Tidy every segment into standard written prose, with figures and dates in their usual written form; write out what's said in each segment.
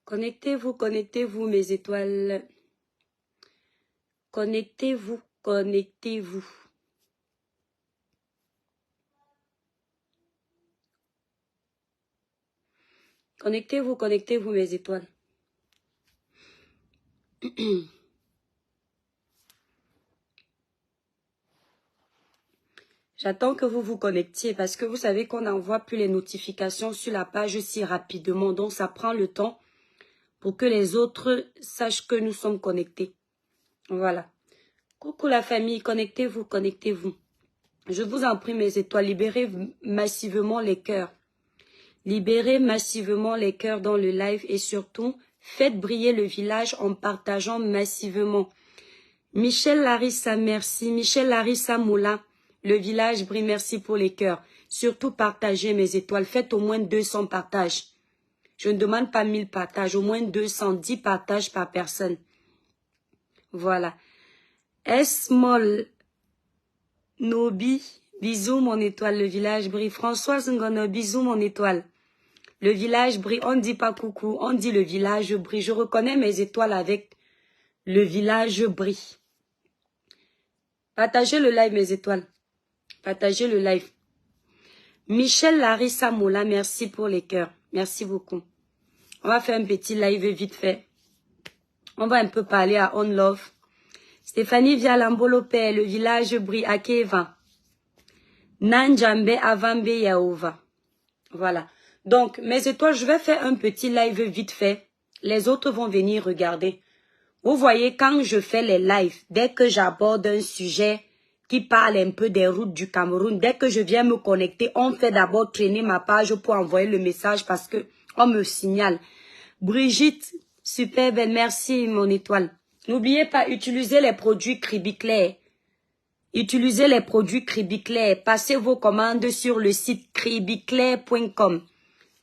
Connectez-vous, connectez-vous, mes étoiles. Connectez-vous, connectez-vous. Connectez-vous, connectez-vous, mes étoiles. J'attends que vous vous connectiez parce que vous savez qu'on n'envoie plus les notifications sur la page si rapidement. Donc, ça prend le temps pour que les autres sachent que nous sommes connectés. Voilà. Coucou la famille, connectez-vous, connectez-vous. Je vous en prie, mes étoiles, libérez massivement les cœurs. Libérez massivement les cœurs dans le live et surtout, faites briller le village en partageant massivement. Michel Larissa, merci. Michel Larissa Moula, le village brille, merci pour les cœurs. Surtout, partagez mes étoiles. Faites au moins 200 partages. Je ne demande pas 1000 partages, au moins 210 partages par personne. Voilà. Esmol Nobi, bisous mon étoile, le village brille. Françoise Ngono, bisous mon étoile. Le village brille, on ne dit pas coucou, on dit le village brille. Je reconnais mes étoiles avec le village brille. Partagez le live, mes étoiles. Partagez le live. Michel Larissa Moula, merci pour les cœurs. Merci beaucoup. On va faire un petit live vite fait. On va un peu parler à On Love. Stéphanie Vialambolope, le village brille à Keva. Nanjambe Avambe Yaova. Voilà. Donc, mes étoiles, je vais faire un petit live vite fait. Les autres vont venir regarder. Vous voyez, quand je fais les lives, dès que j'aborde un sujet qui parle un peu des routes du Cameroun, dès que je viens me connecter, on fait d'abord traîner ma page pour envoyer le message parce que on me signale. Brigitte, super belle, merci mon étoile. N'oubliez pas, utilisez les produits Cribiclair. Utilisez les produits Cribiclair. Passez vos commandes sur le site cribiclair.com.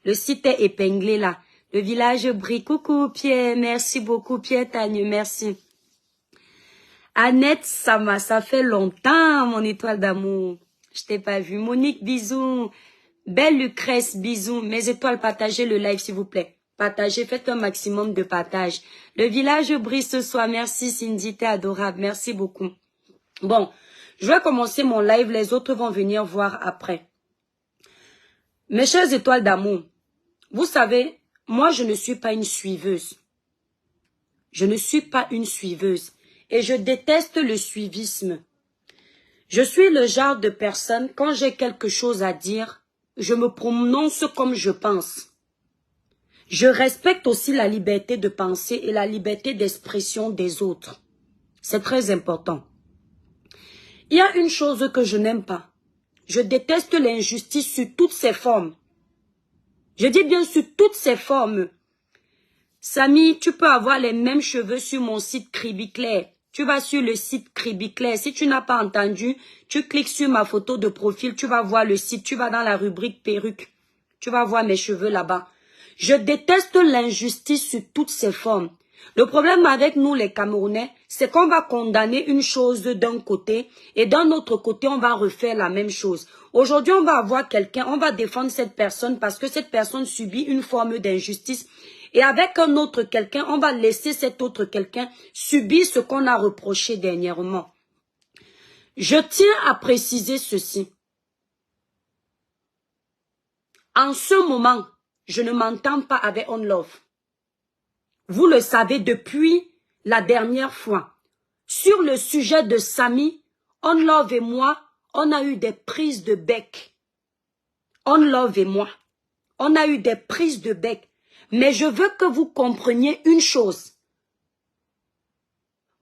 Le site est épinglé là. Le village brille. Coucou Pierre, merci beaucoup Pierre Tagne, merci. Annette Sama, ça fait longtemps mon étoile d'amour. Je t'ai pas vu. Monique, bisous. Belle Lucrèce, bisous. Mes étoiles, partagez le live s'il vous plaît. Partagez, faites un maximum de partage. Le village brille ce soir. Merci Cindy, t'es adorable. Merci beaucoup. Bon, je vais commencer mon live. Les autres vont venir voir après. Mes chères étoiles d'amour, vous savez, moi je ne suis pas une suiveuse. Je ne suis pas une suiveuse. Et je déteste le suivisme. Je suis le genre de personne, quand j'ai quelque chose à dire, je me prononce comme je pense. Je respecte aussi la liberté de penser et la liberté d'expression des autres. C'est très important. Il y a une chose que je n'aime pas. Je déteste l'injustice sur toutes ses formes. Je dis bien sur toutes ses formes. Samy, tu peux avoir les mêmes cheveux sur mon site Cribiclair. Tu vas sur le site Cribiclair. Si tu n'as pas entendu, tu cliques sur ma photo de profil, tu vas voir le site, tu vas dans la rubrique perruque. Tu vas voir mes cheveux là-bas. Je déteste l'injustice sur toutes ses formes. Le problème avec nous les Camerounais, c'est qu'on va condamner une chose d'un côté et d'un autre côté, on va refaire la même chose. Aujourd'hui, on va avoir quelqu'un, on va défendre cette personne parce que cette personne subit une forme d'injustice. Et avec un autre quelqu'un, on va laisser cet autre quelqu'un subir ce qu'on a reproché dernièrement. Je tiens à préciser ceci. En ce moment, je ne m'entends pas avec On Love. Vous le savez depuis la dernière fois. Sur le sujet de Samy, On Love et moi, on a eu des prises de bec. On Love et moi, on a eu des prises de bec. Mais je veux que vous compreniez une chose.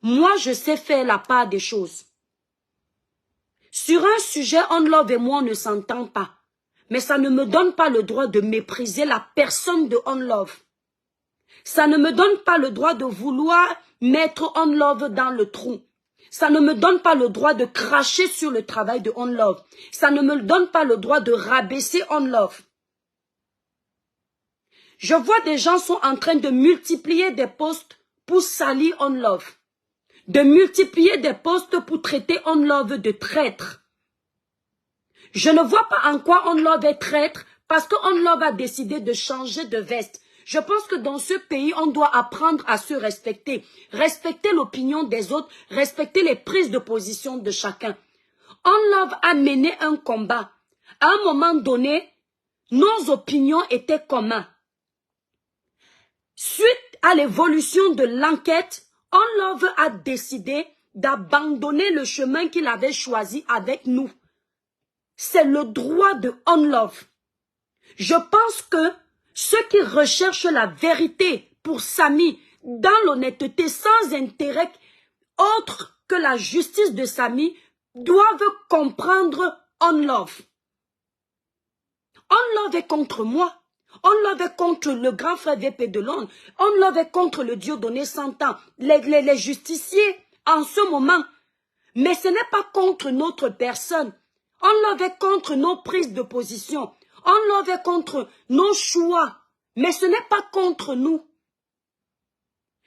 Moi, je sais faire la part des choses. Sur un sujet, On Love et moi, on ne s'entend pas. Mais ça ne me donne pas le droit de mépriser la personne de On Love. Ça ne me donne pas le droit de vouloir mettre On Love dans le trou. Ça ne me donne pas le droit de cracher sur le travail de On Love. Ça ne me donne pas le droit de rabaisser On Love. Je vois des gens sont en train de multiplier des posts pour salir On Love. De multiplier des posts pour traiter On Love de traître. Je ne vois pas en quoi On Love est traître parce que On Love a décidé de changer de veste. Je pense que dans ce pays, on doit apprendre à se respecter. Respecter l'opinion des autres, respecter les prises de position de chacun. On Love a mené un combat. À un moment donné, nos opinions étaient communes. Suite à l'évolution de l'enquête, On Love a décidé d'abandonner le chemin qu'il avait choisi avec nous. C'est le droit de On Love. Je pense que ceux qui recherchent la vérité pour Samy, dans l'honnêteté, sans intérêt autre que la justice de Samy, doivent comprendre On Love. On Love est contre moi. On Love est contre le grand frère VP de Londres. On Love est contre le Dieudonné 100 ans. Les justiciers en ce moment. Mais ce n'est pas contre notre personne. On Love est contre nos prises de position. On Love est contre nos choix. Mais ce n'est pas contre nous.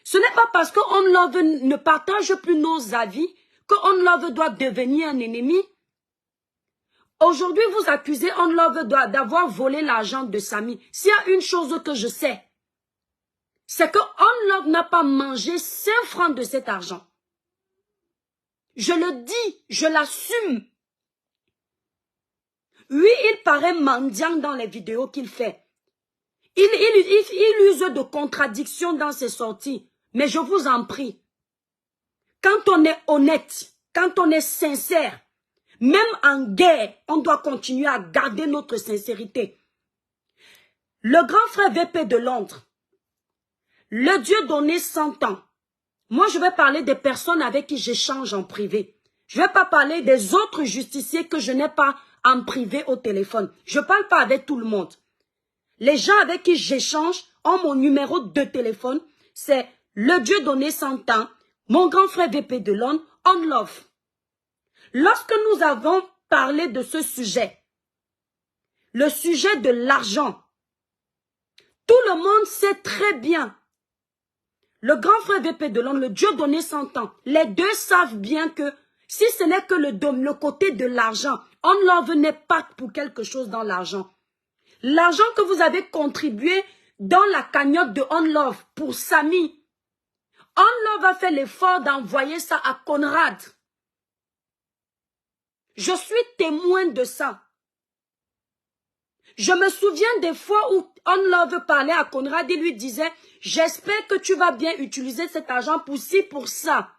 Ce n'est pas parce que On Love ne partage plus nos avis que On Love doit devenir un ennemi. Aujourd'hui, vous accusez On Love d'avoir volé l'argent de Samy. S'il y a une chose que je sais, c'est que On Love n'a pas mangé 5 francs de cet argent. Je le dis, je l'assume. Oui, il paraît mendiant dans les vidéos qu'il fait. Il use de contradictions dans ses sorties. Mais je vous en prie, quand on est honnête, quand on est sincère, même en guerre, on doit continuer à garder notre sincérité. Le grand frère VP de Londres, le Dieudonné 100 ans. Moi, je vais parler des personnes avec qui j'échange en privé. Je ne vais pas parler des autres justiciers que je n'ai pas en privé au téléphone. Je ne parle pas avec tout le monde. Les gens avec qui j'échange ont mon numéro de téléphone. C'est le Dieudonné 100 ans, mon grand frère VP de Londres, On Love. Lorsque nous avons parlé de ce sujet, le sujet de l'argent, tout le monde sait très bien. Le grand frère VP de Londres, le Dieudonné 100 ans, les deux savent bien que si ce n'est que le côté de l'argent, On Love n'est pas pour quelque chose dans l'argent. L'argent que vous avez contribué dans la cagnotte de On Love pour Samy, On Love a fait l'effort d'envoyer ça à Conrad. Je suis témoin de ça. Je me souviens des fois où On Love parlait à Conrad et lui disait « J'espère que tu vas bien utiliser cet argent pour ci, pour ça. »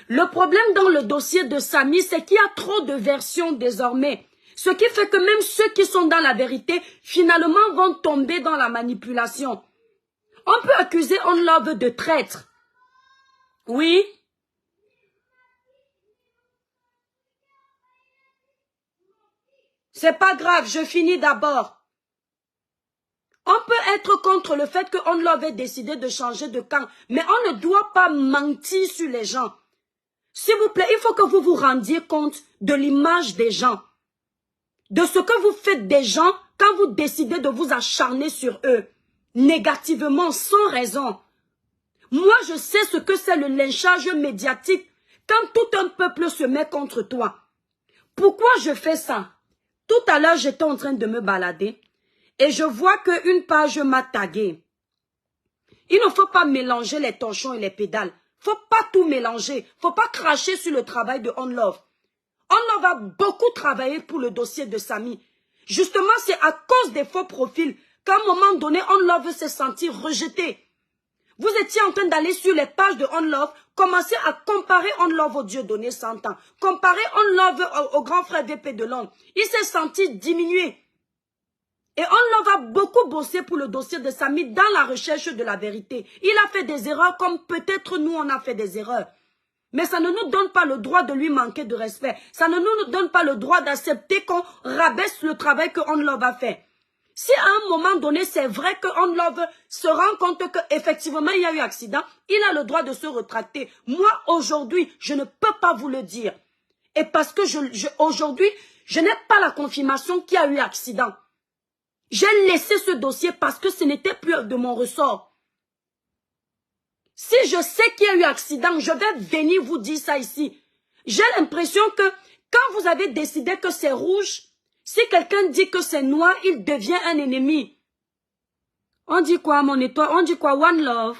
Le problème dans le dossier de Samy, c'est qu'il y a trop de versions désormais. Ce qui fait que même ceux qui sont dans la vérité, finalement, vont tomber dans la manipulation. On peut accuser On Love de traître. Oui. C'est pas grave, je finis d'abord. On peut être contre le fait que On Love ait décidé de changer de camp, mais on ne doit pas mentir sur les gens. S'il vous plaît, il faut que vous vous rendiez compte de l'image des gens. De ce que vous faites des gens quand vous décidez de vous acharner sur eux. Négativement, sans raison. Moi, je sais ce que c'est le lynchage médiatique quand tout un peuple se met contre toi. Pourquoi je fais ça? Tout à l'heure, j'étais en train de me balader et je vois qu'une page m'a tagué. Il ne faut pas mélanger les torchons et les pédales. Faut pas tout mélanger. Faut pas cracher sur le travail de On Love. On Love a beaucoup travaillé pour le dossier de Samy. Justement, c'est à cause des faux profils qu'à un moment donné, On Love s'est senti rejeté. Vous étiez en train d'aller sur les pages de On Love, commencer à comparer On Love au Dieudonné 100 ans, comparer On Love au grand frère VP de Londres. Il s'est senti diminué. Et On Love a beaucoup bossé pour le dossier de Samy dans la recherche de la vérité. Il a fait des erreurs comme peut-être nous on a fait des erreurs. Mais ça ne nous donne pas le droit de lui manquer de respect. Ça ne nous donne pas le droit d'accepter qu'on rabaisse le travail que On Love a fait. Si à un moment donné, c'est vrai que On Love se rend compte qu'effectivement il y a eu accident, il a le droit de se retracter. Moi, aujourd'hui, je ne peux pas vous le dire. Et parce que aujourd'hui, je n'ai pas la confirmation qu'il y a eu accident. J'ai laissé ce dossier parce que ce n'était plus de mon ressort. Si je sais qu'il y a eu accident, je vais venir vous dire ça ici. J'ai l'impression que quand vous avez décidé que c'est rouge, Si quelqu'un dit que c'est noir, il devient un ennemi. On dit quoi, mon étoile? On dit quoi? One love.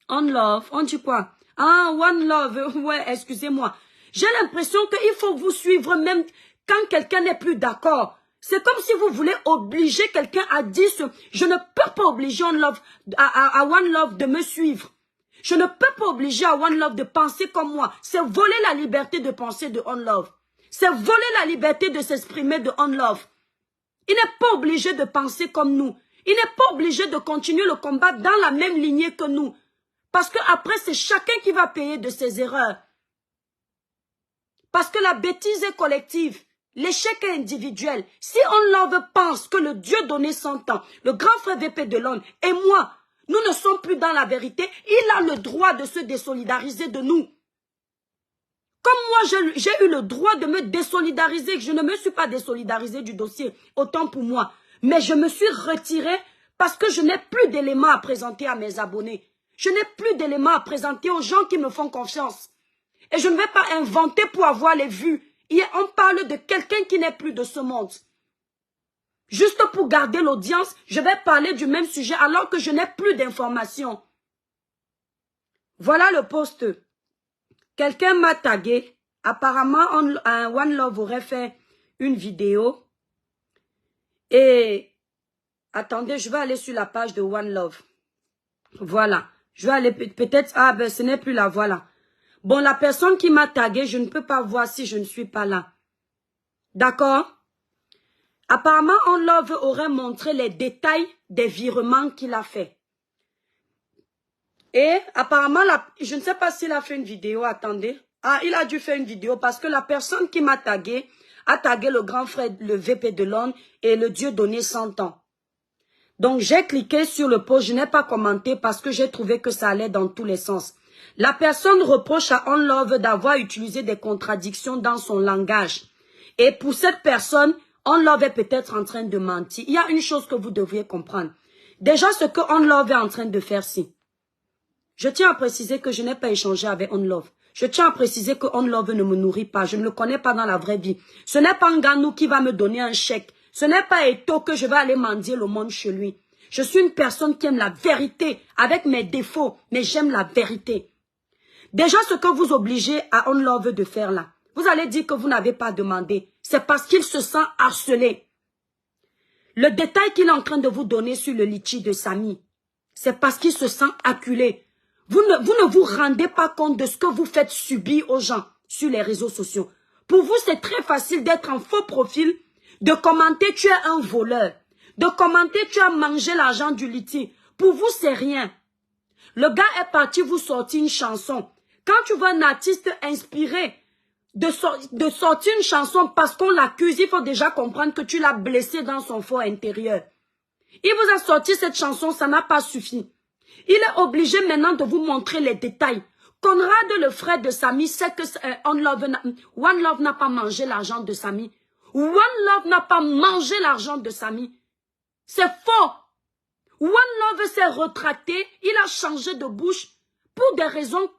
On love. On dit quoi? Ah, one love. Ouais, excusez-moi. J'ai l'impression qu'il faut vous suivre même quand quelqu'un n'est plus d'accord. C'est comme si vous voulez obliger quelqu'un à dire ce... Je ne peux pas obliger One Love, à One Love de me suivre. Je ne peux pas obliger à One Love de penser comme moi. C'est voler la liberté de penser de One Love. C'est voler la liberté de s'exprimer de One Love. Il n'est pas obligé de penser comme nous. Il n'est pas obligé de continuer le combat dans la même lignée que nous. Parce que après, c'est chacun qui va payer de ses erreurs. Parce que la bêtise est collective. L'échec est individuel. Si On Love pense que le Dieu donné 100 ans, le grand frère VP de Londres et moi, nous ne sommes plus dans la vérité, il a le droit de se désolidariser de nous. Comme moi, j'ai eu le droit de me désolidariser, je ne me suis pas désolidarisé du dossier, autant pour moi. Mais je me suis retiré parce que je n'ai plus d'éléments à présenter à mes abonnés. Je n'ai plus d'éléments à présenter aux gens qui me font confiance. Et je ne vais pas inventer pour avoir les vues. On parle de quelqu'un qui n'est plus de ce monde. Juste pour garder l'audience, je vais parler du même sujet alors que je n'ai plus d'informations. Voilà le post. Quelqu'un m'a tagué. Apparemment, One Love aurait fait une vidéo. Et attendez, je vais aller sur la page de One Love. Voilà. Je vais aller peut-être... Ah ben ce n'est plus là, voilà. Bon, la personne qui m'a tagué, je ne peux pas voir si je ne suis pas là. D'accord? Apparemment, One Love aurait montré les détails des virements qu'il a fait. Et apparemment, je ne sais pas s'il a fait une vidéo, attendez. Ah, il a dû faire une vidéo parce que la personne qui m'a tagué a tagué le grand frère, le VP de Londres et le Dieu donné 100 ans. Donc, j'ai cliqué sur le post, je n'ai pas commenté parce que j'ai trouvé que ça allait dans tous les sens. La personne reproche à On Love d'avoir utilisé des contradictions dans son langage. Et pour cette personne, On Love est peut-être en train de mentir. Il y a une chose que vous devriez comprendre. Déjà, ce que On Love est en train de faire, si. Je tiens à préciser que je n'ai pas échangé avec On Love. Je tiens à préciser que On Love ne me nourrit pas. Je ne le connais pas dans la vraie vie. Ce n'est pas Nganou qui va me donner un chèque. Ce n'est pas Eto que je vais aller mendier le monde chez lui. Je suis une personne qui aime la vérité avec mes défauts, mais j'aime la vérité. Déjà, ce que vous obligez à On Love de faire là, vous allez dire que vous n'avez pas demandé. C'est parce qu'il se sent harcelé. Le détail qu'il est en train de vous donner sur le litchi de Samy, c'est parce qu'il se sent acculé. Vous ne vous rendez pas compte de ce que vous faites subir aux gens sur les réseaux sociaux. Pour vous, c'est très facile d'être en faux profil, de commenter tu es un voleur, de commenter tu as mangé l'argent du litchi. Pour vous, c'est rien. Le gars est parti vous sortir une chanson. Quand tu vois un artiste inspiré de sortir une chanson parce qu'on l'accuse, il faut déjà comprendre que tu l'as blessé dans son fort intérieur. Il vous a sorti cette chanson, ça n'a pas suffi. Il est obligé maintenant de vous montrer les détails. Conrad, le frère de Samy, sait que One Love n'a pas mangé l'argent de Samy. One Love n'a pas mangé l'argent de Samy. C'est faux. One Love s'est retracté, il a changé de bouche pour des raisons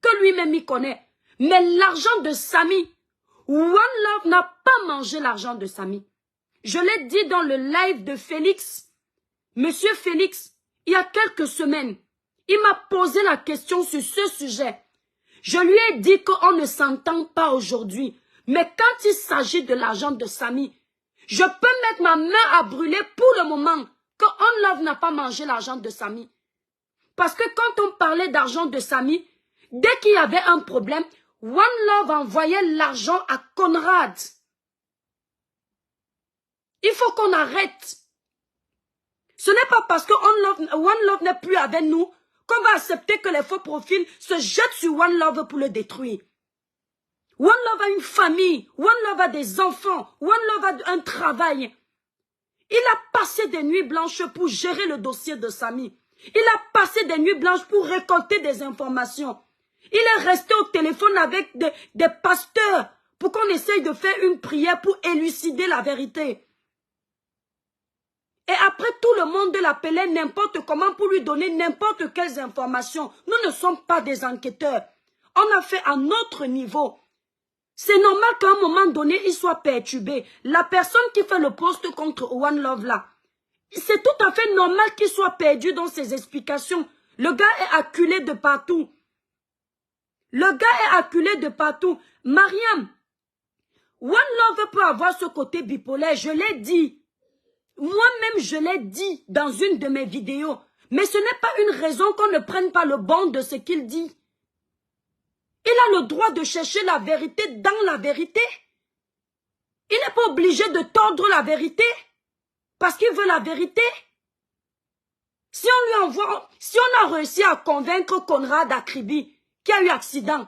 que lui-même il connaît. Mais l'argent de Samy, One Love n'a pas mangé l'argent de Samy. Je l'ai dit dans le live de Félix. Monsieur Félix, il y a quelques semaines, il m'a posé la question sur ce sujet. Je lui ai dit qu'on ne s'entend pas aujourd'hui. Mais quand il s'agit de l'argent de Samy, je peux mettre ma main à brûler pour le moment que On Love n'a pas mangé l'argent de Samy. Parce que quand on parlait d'argent de Samy, dès qu'il y avait un problème, One Love envoyait l'argent à Conrad. Il faut qu'on arrête. Ce n'est pas parce que One Love n'est plus avec nous qu'on va accepter que les faux profils se jettent sur One Love pour le détruire. One Love a une famille, One Love a des enfants, One Love a un travail. Il a passé des nuits blanches pour gérer le dossier de Samy. Il a passé des nuits blanches pour récolter des informations. Il est resté au téléphone avec des pasteurs pour qu'on essaye de faire une prière pour élucider la vérité. Et après, tout le monde l'appelait n'importe comment pour lui donner n'importe quelles informations. Nous ne sommes pas des enquêteurs. On a fait à notre niveau. C'est normal qu'à un moment donné, il soit perturbé. La personne qui fait le post contre One Love là, c'est tout à fait normal qu'il soit perdu dans ses explications. Le gars est acculé de partout. Le gars est acculé de partout. Mariam, One Love peut avoir ce côté bipolaire, je l'ai dit. Moi-même, je l'ai dit dans une de mes vidéos. Mais ce n'est pas une raison qu'on ne prenne pas le bon de ce qu'il dit. Il a le droit de chercher la vérité dans la vérité. Il n'est pas obligé de tordre la vérité parce qu'il veut la vérité. Si on a réussi à convaincre Conrad Akribi qui a eu accident,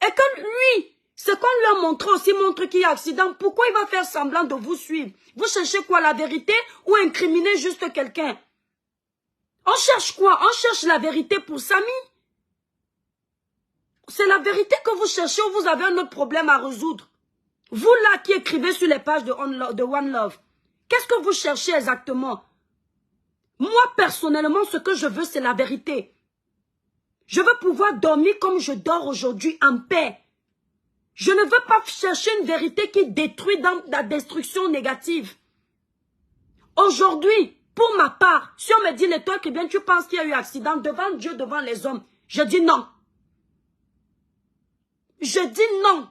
et que lui, ce qu'on lui a montré aussi montre qu'il y a accident, pourquoi il va faire semblant de vous suivre? Vous cherchez quoi, la vérité ou incriminer juste quelqu'un? On cherche quoi? On cherche la vérité pour Samy. C'est la vérité que vous cherchez ou vous avez un autre problème à résoudre? Vous là qui écrivez sur les pages de One Love, qu'est-ce que vous cherchez exactement? Moi personnellement, ce que je veux, c'est la vérité. Je veux pouvoir dormir comme je dors aujourd'hui en paix. Je ne veux pas chercher une vérité qui détruit dans la destruction négative. Aujourd'hui, pour ma part, si on me dit, les toi qui bien, tu penses qu'il y a eu accident devant Dieu, devant les hommes, je dis non. Je dis non.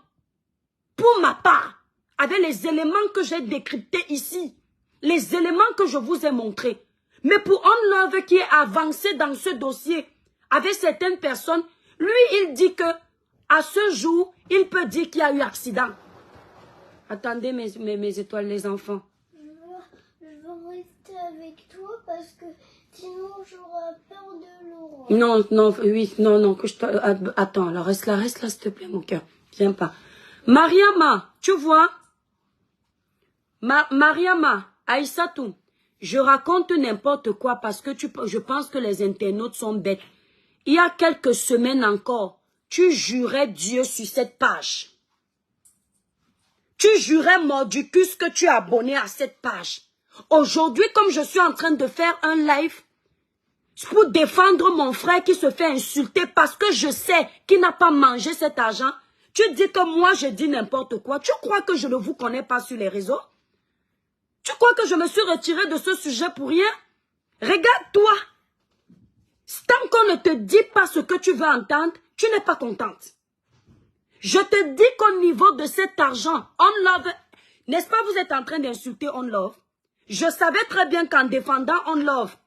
Pour ma part, avec les éléments que j'ai décryptés ici, les éléments que je vous ai montrés. Mais pour One Love qui est avancé dans ce dossier, avec certaines personnes, lui, il dit que à ce jour, il peut dire qu'il y a eu accident. Attendez mes étoiles, les enfants. Je veux rester avec toi parce que sinon j'aurai peur de Laurent. Non, non, oui, non, que je te... Attends, alors reste là, s'il te plaît, mon cœur. Viens pas. Mariama, tu vois? Mariama, Aïssatou, je raconte n'importe quoi parce que je pense que les internautes sont bêtes. Il y a quelques semaines encore, tu jurais Dieu sur cette page. Tu jurais Mordicus que tu es abonné à cette page. Aujourd'hui, comme je suis en train de faire un live pour défendre mon frère qui se fait insulter parce que je sais qu'il n'a pas mangé cet argent, tu dis que moi je dis n'importe quoi. Tu crois que je ne vous connais pas sur les réseaux? Tu crois que je me suis retiré de ce sujet pour rien? Regarde-toi. Tant qu'on ne te dit pas ce que tu veux entendre, tu n'es pas contente. Je te dis qu'au niveau de cet argent, One Love, n'est-ce pas vous êtes en train d'insulter One Love? Je savais très bien qu'en défendant One Love,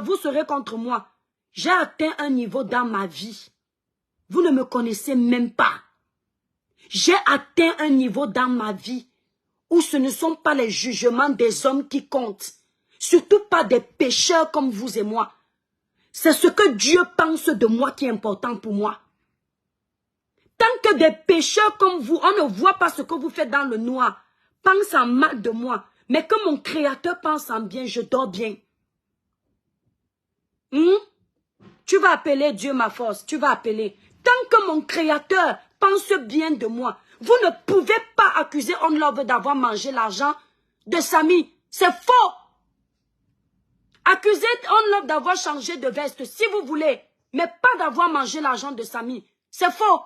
vous serez contre moi. J'ai atteint un niveau dans ma vie. Vous ne me connaissez même pas. J'ai atteint un niveau dans ma vie où ce ne sont pas les jugements des hommes qui comptent. Surtout pas des pécheurs comme vous et moi. C'est ce que Dieu pense de moi qui est important pour moi. Tant que des pécheurs comme vous, on ne voit pas ce que vous faites dans le noir, pensent en mal de moi, mais que mon Créateur pense en bien, je dors bien. Tu vas appeler Dieu ma force, tu vas appeler. Tant que mon Créateur pense bien de moi, vous ne pouvez pas accuser One Love d'avoir mangé l'argent de Samy. C'est faux. Accusez One Love d'avoir changé de veste si vous voulez, mais pas d'avoir mangé l'argent de Samy. C'est faux.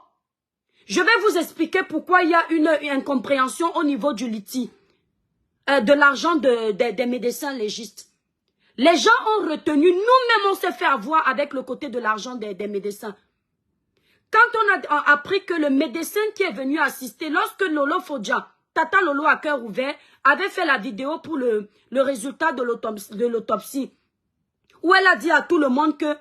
Je vais vous expliquer pourquoi il y a une incompréhension au niveau du litige, de l'argent des médecins légistes. Les gens ont retenu, nous-mêmes on s'est fait avoir avec le côté de l'argent des médecins. Quand on a appris que le médecin qui est venu assister, lorsque Lolo Fodja, Tata Lolo à cœur ouvert, avait fait la vidéo pour le résultat de l'autopsie, où elle a dit à tout le monde que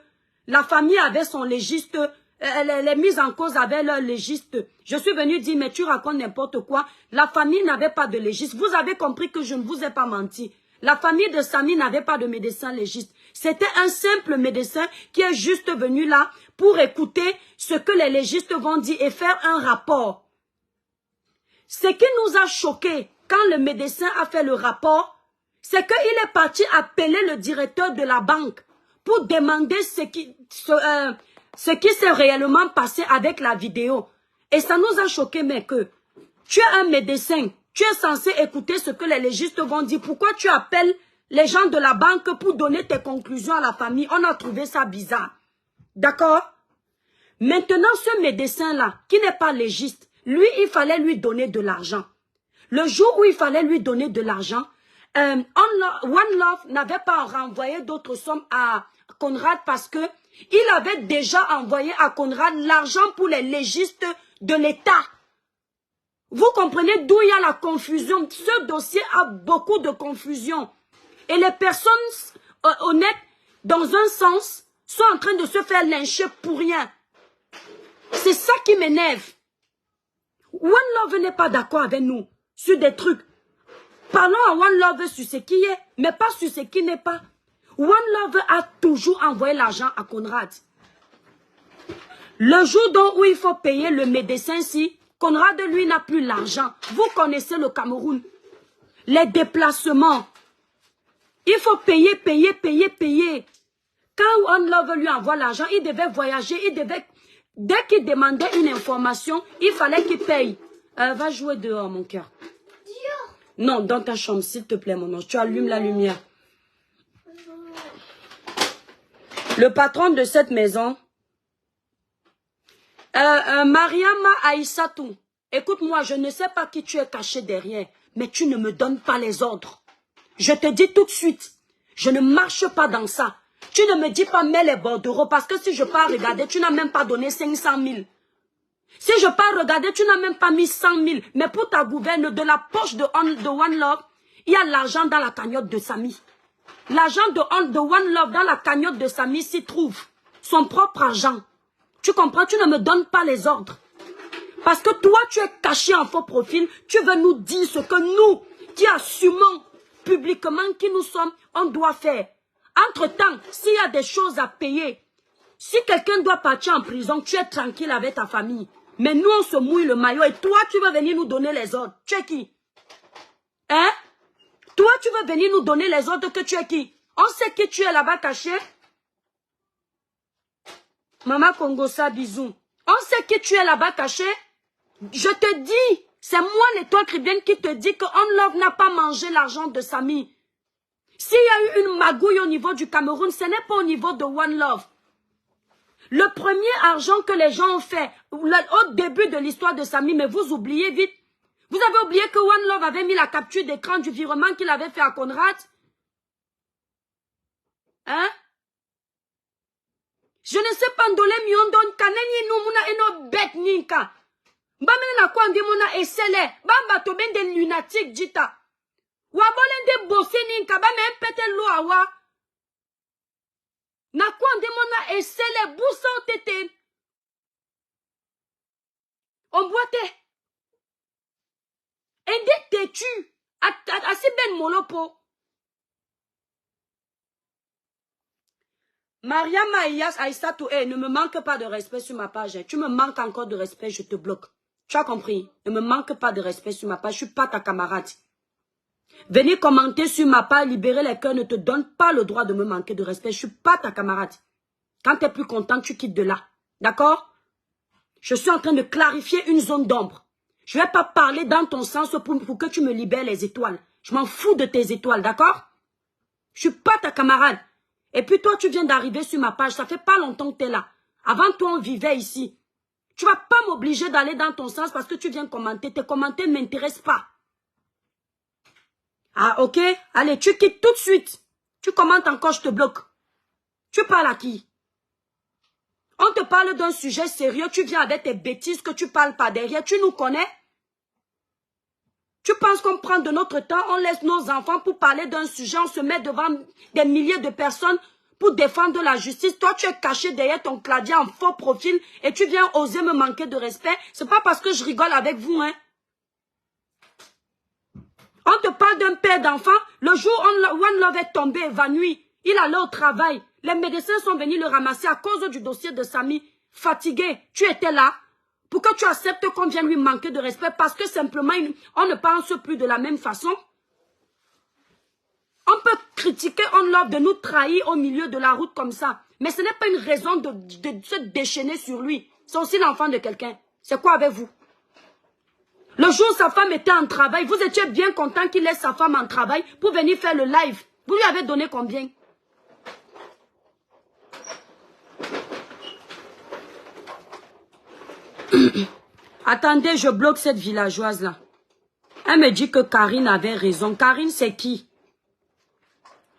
la famille avait son légiste, les mises en cause avaient leur légiste. Je suis venue dire, mais tu racontes n'importe quoi. La famille n'avait pas de légiste. Vous avez compris que je ne vous ai pas menti. La famille de Samy n'avait pas de médecin légiste. C'était un simple médecin qui est juste venu là pour écouter ce que les légistes vont dire et faire un rapport. Ce qui nous a choqués quand le médecin a fait le rapport, c'est qu'il est parti appeler le directeur de la banque pour demander ce qui s'est réellement passé avec la vidéo. Et ça nous a choqués, mais que tu es un médecin, tu es censé écouter ce que les légistes vont dire. Pourquoi tu appelles les gens de la banque pour donner tes conclusions à la famille? On a trouvé ça bizarre. D'accord? Maintenant, ce médecin-là, qui n'est pas légiste, lui, il fallait lui donner de l'argent. Le jour où il fallait lui donner de l'argent, One Love n'avait pas renvoyé d'autres sommes à Conrad parce que il avait déjà envoyé à Conrad l'argent pour les légistes de l'État. Vous comprenez d'où il y a la confusion. Ce dossier a beaucoup de confusion. Et les personnes honnêtes, dans un sens, sont en train de se faire lyncher pour rien. C'est ça qui m'énerve. One Love n'est pas d'accord avec nous sur des trucs. Parlons à One Love sur ce qui est, mais pas sur ce qui n'est pas. One Love a toujours envoyé l'argent à Conrad. Le jour où il faut payer le médecin, si Conrad, lui, n'a plus l'argent. Vous connaissez le Cameroun. Les déplacements. Il faut payer. Quand One Love lui envoie l'argent, il devait voyager, dès qu'il demandait une information, il fallait qu'il paye. Va jouer dehors, mon cœur. Non, dans ta chambre, s'il te plaît, mon ange. Tu allumes la lumière. Le patron de cette maison, Mariama Aïssatou, écoute-moi, je ne sais pas qui tu es caché derrière, mais tu ne me donnes pas les ordres. Je te dis tout de suite, je ne marche pas dans ça. Tu ne me dis pas mets les bordereaux, parce que si je pars regarder, tu n'as même pas donné 500 000. Si je pars regarder, tu n'as même pas mis 100 000. Mais pour ta gouverne, de la poche de One Love, il y a l'argent dans la cagnotte de Samy. L'argent de One Love dans la cagnotte de Samy s'y trouve. Son propre argent. Tu comprends? Tu ne me donnes pas les ordres. Parce que toi, tu es caché en faux profil. Tu veux nous dire ce que nous, qui assumons publiquement qui nous sommes, on doit faire. Entre-temps, s'il y a des choses à payer, si quelqu'un doit partir en prison, tu es tranquille avec ta famille. Mais nous, on se mouille le maillot et toi, tu veux venir nous donner les ordres. Tu es qui? Hein? Toi, tu veux venir nous donner les ordres que tu es qui? On sait qui tu es là-bas caché. Maman Kongosa, bisous. On sait qui tu es là-bas caché. Je te dis, c'est moi l'étoile chrétienne qui te dit que One Love n'a pas mangé l'argent de Samy. S'il y a eu une magouille au niveau du Cameroun, ce n'est pas au niveau de One Love. Le premier argent que les gens ont fait au début de l'histoire de Samy, mais vous oubliez vite. Vous avez oublié que One Love avait mis la capture d'écran du virement qu'il avait fait à Conrad? Hein? Je ne sais pas ndole miondon kaneni no muna eno bet ninka. Mbamene na kwa ndi muna esele. Bamba to bende lunatique jita. Wabolende bosse ninka ba me pete lo awa. Na kwa ndi muna esele busa tete. On boite. Ende tetu. Asi ben molopo. Mariama Aïssatou, ne me manque pas de respect sur ma page. Tu me manques encore de respect, je te bloque. Tu as compris? Ne me manque pas de respect sur ma page. Je ne suis pas ta camarade. Venir commenter sur ma page, libérer les cœurs ne te donne pas le droit de me manquer de respect. Je ne suis pas ta camarade. Quand tu es plus content, tu quittes de là. D'accord? Je suis en train de clarifier une zone d'ombre. Je ne vais pas parler dans ton sens pour que tu me libères les étoiles. Je m'en fous de tes étoiles, d'accord? Je ne suis pas ta camarade. Et puis toi, tu viens d'arriver sur ma page. Ça fait pas longtemps que tu es là. Avant toi, on vivait ici. Tu vas pas m'obliger d'aller dans ton sens parce que tu viens commenter. Tes commentaires ne m'intéressent pas. Ah, ok? Allez, tu quittes tout de suite. Tu commentes encore, je te bloque. Tu parles à qui? On te parle d'un sujet sérieux. Tu viens avec tes bêtises que tu parles pas derrière. Tu nous connais? Tu penses qu'on prend de notre temps, on laisse nos enfants pour parler d'un sujet, on se met devant des milliers de personnes pour défendre la justice. Toi, tu es caché derrière ton clavier en faux profil et tu viens oser me manquer de respect. C'est pas parce que je rigole avec vous, hein. On te parle d'un père d'enfant. Le jour où One Love est tombé, évanoui, il allait au travail. Les médecins sont venus le ramasser à cause du dossier de Samy. Fatigué, tu étais là. Pour que tu acceptes qu'on vienne lui manquer de respect parce que simplement, on ne pense plus de la même façon. On peut critiquer One Love de nous trahir au milieu de la route comme ça. Mais ce n'est pas une raison de se déchaîner sur lui. C'est aussi l'enfant de quelqu'un. C'est quoi avec vous? Le jour où sa femme était en travail, vous étiez bien content qu'il laisse sa femme en travail pour venir faire le live. Vous lui avez donné combien? Attendez, je bloque cette villageoise-là. Elle me dit que Karine avait raison. Karine, c'est qui?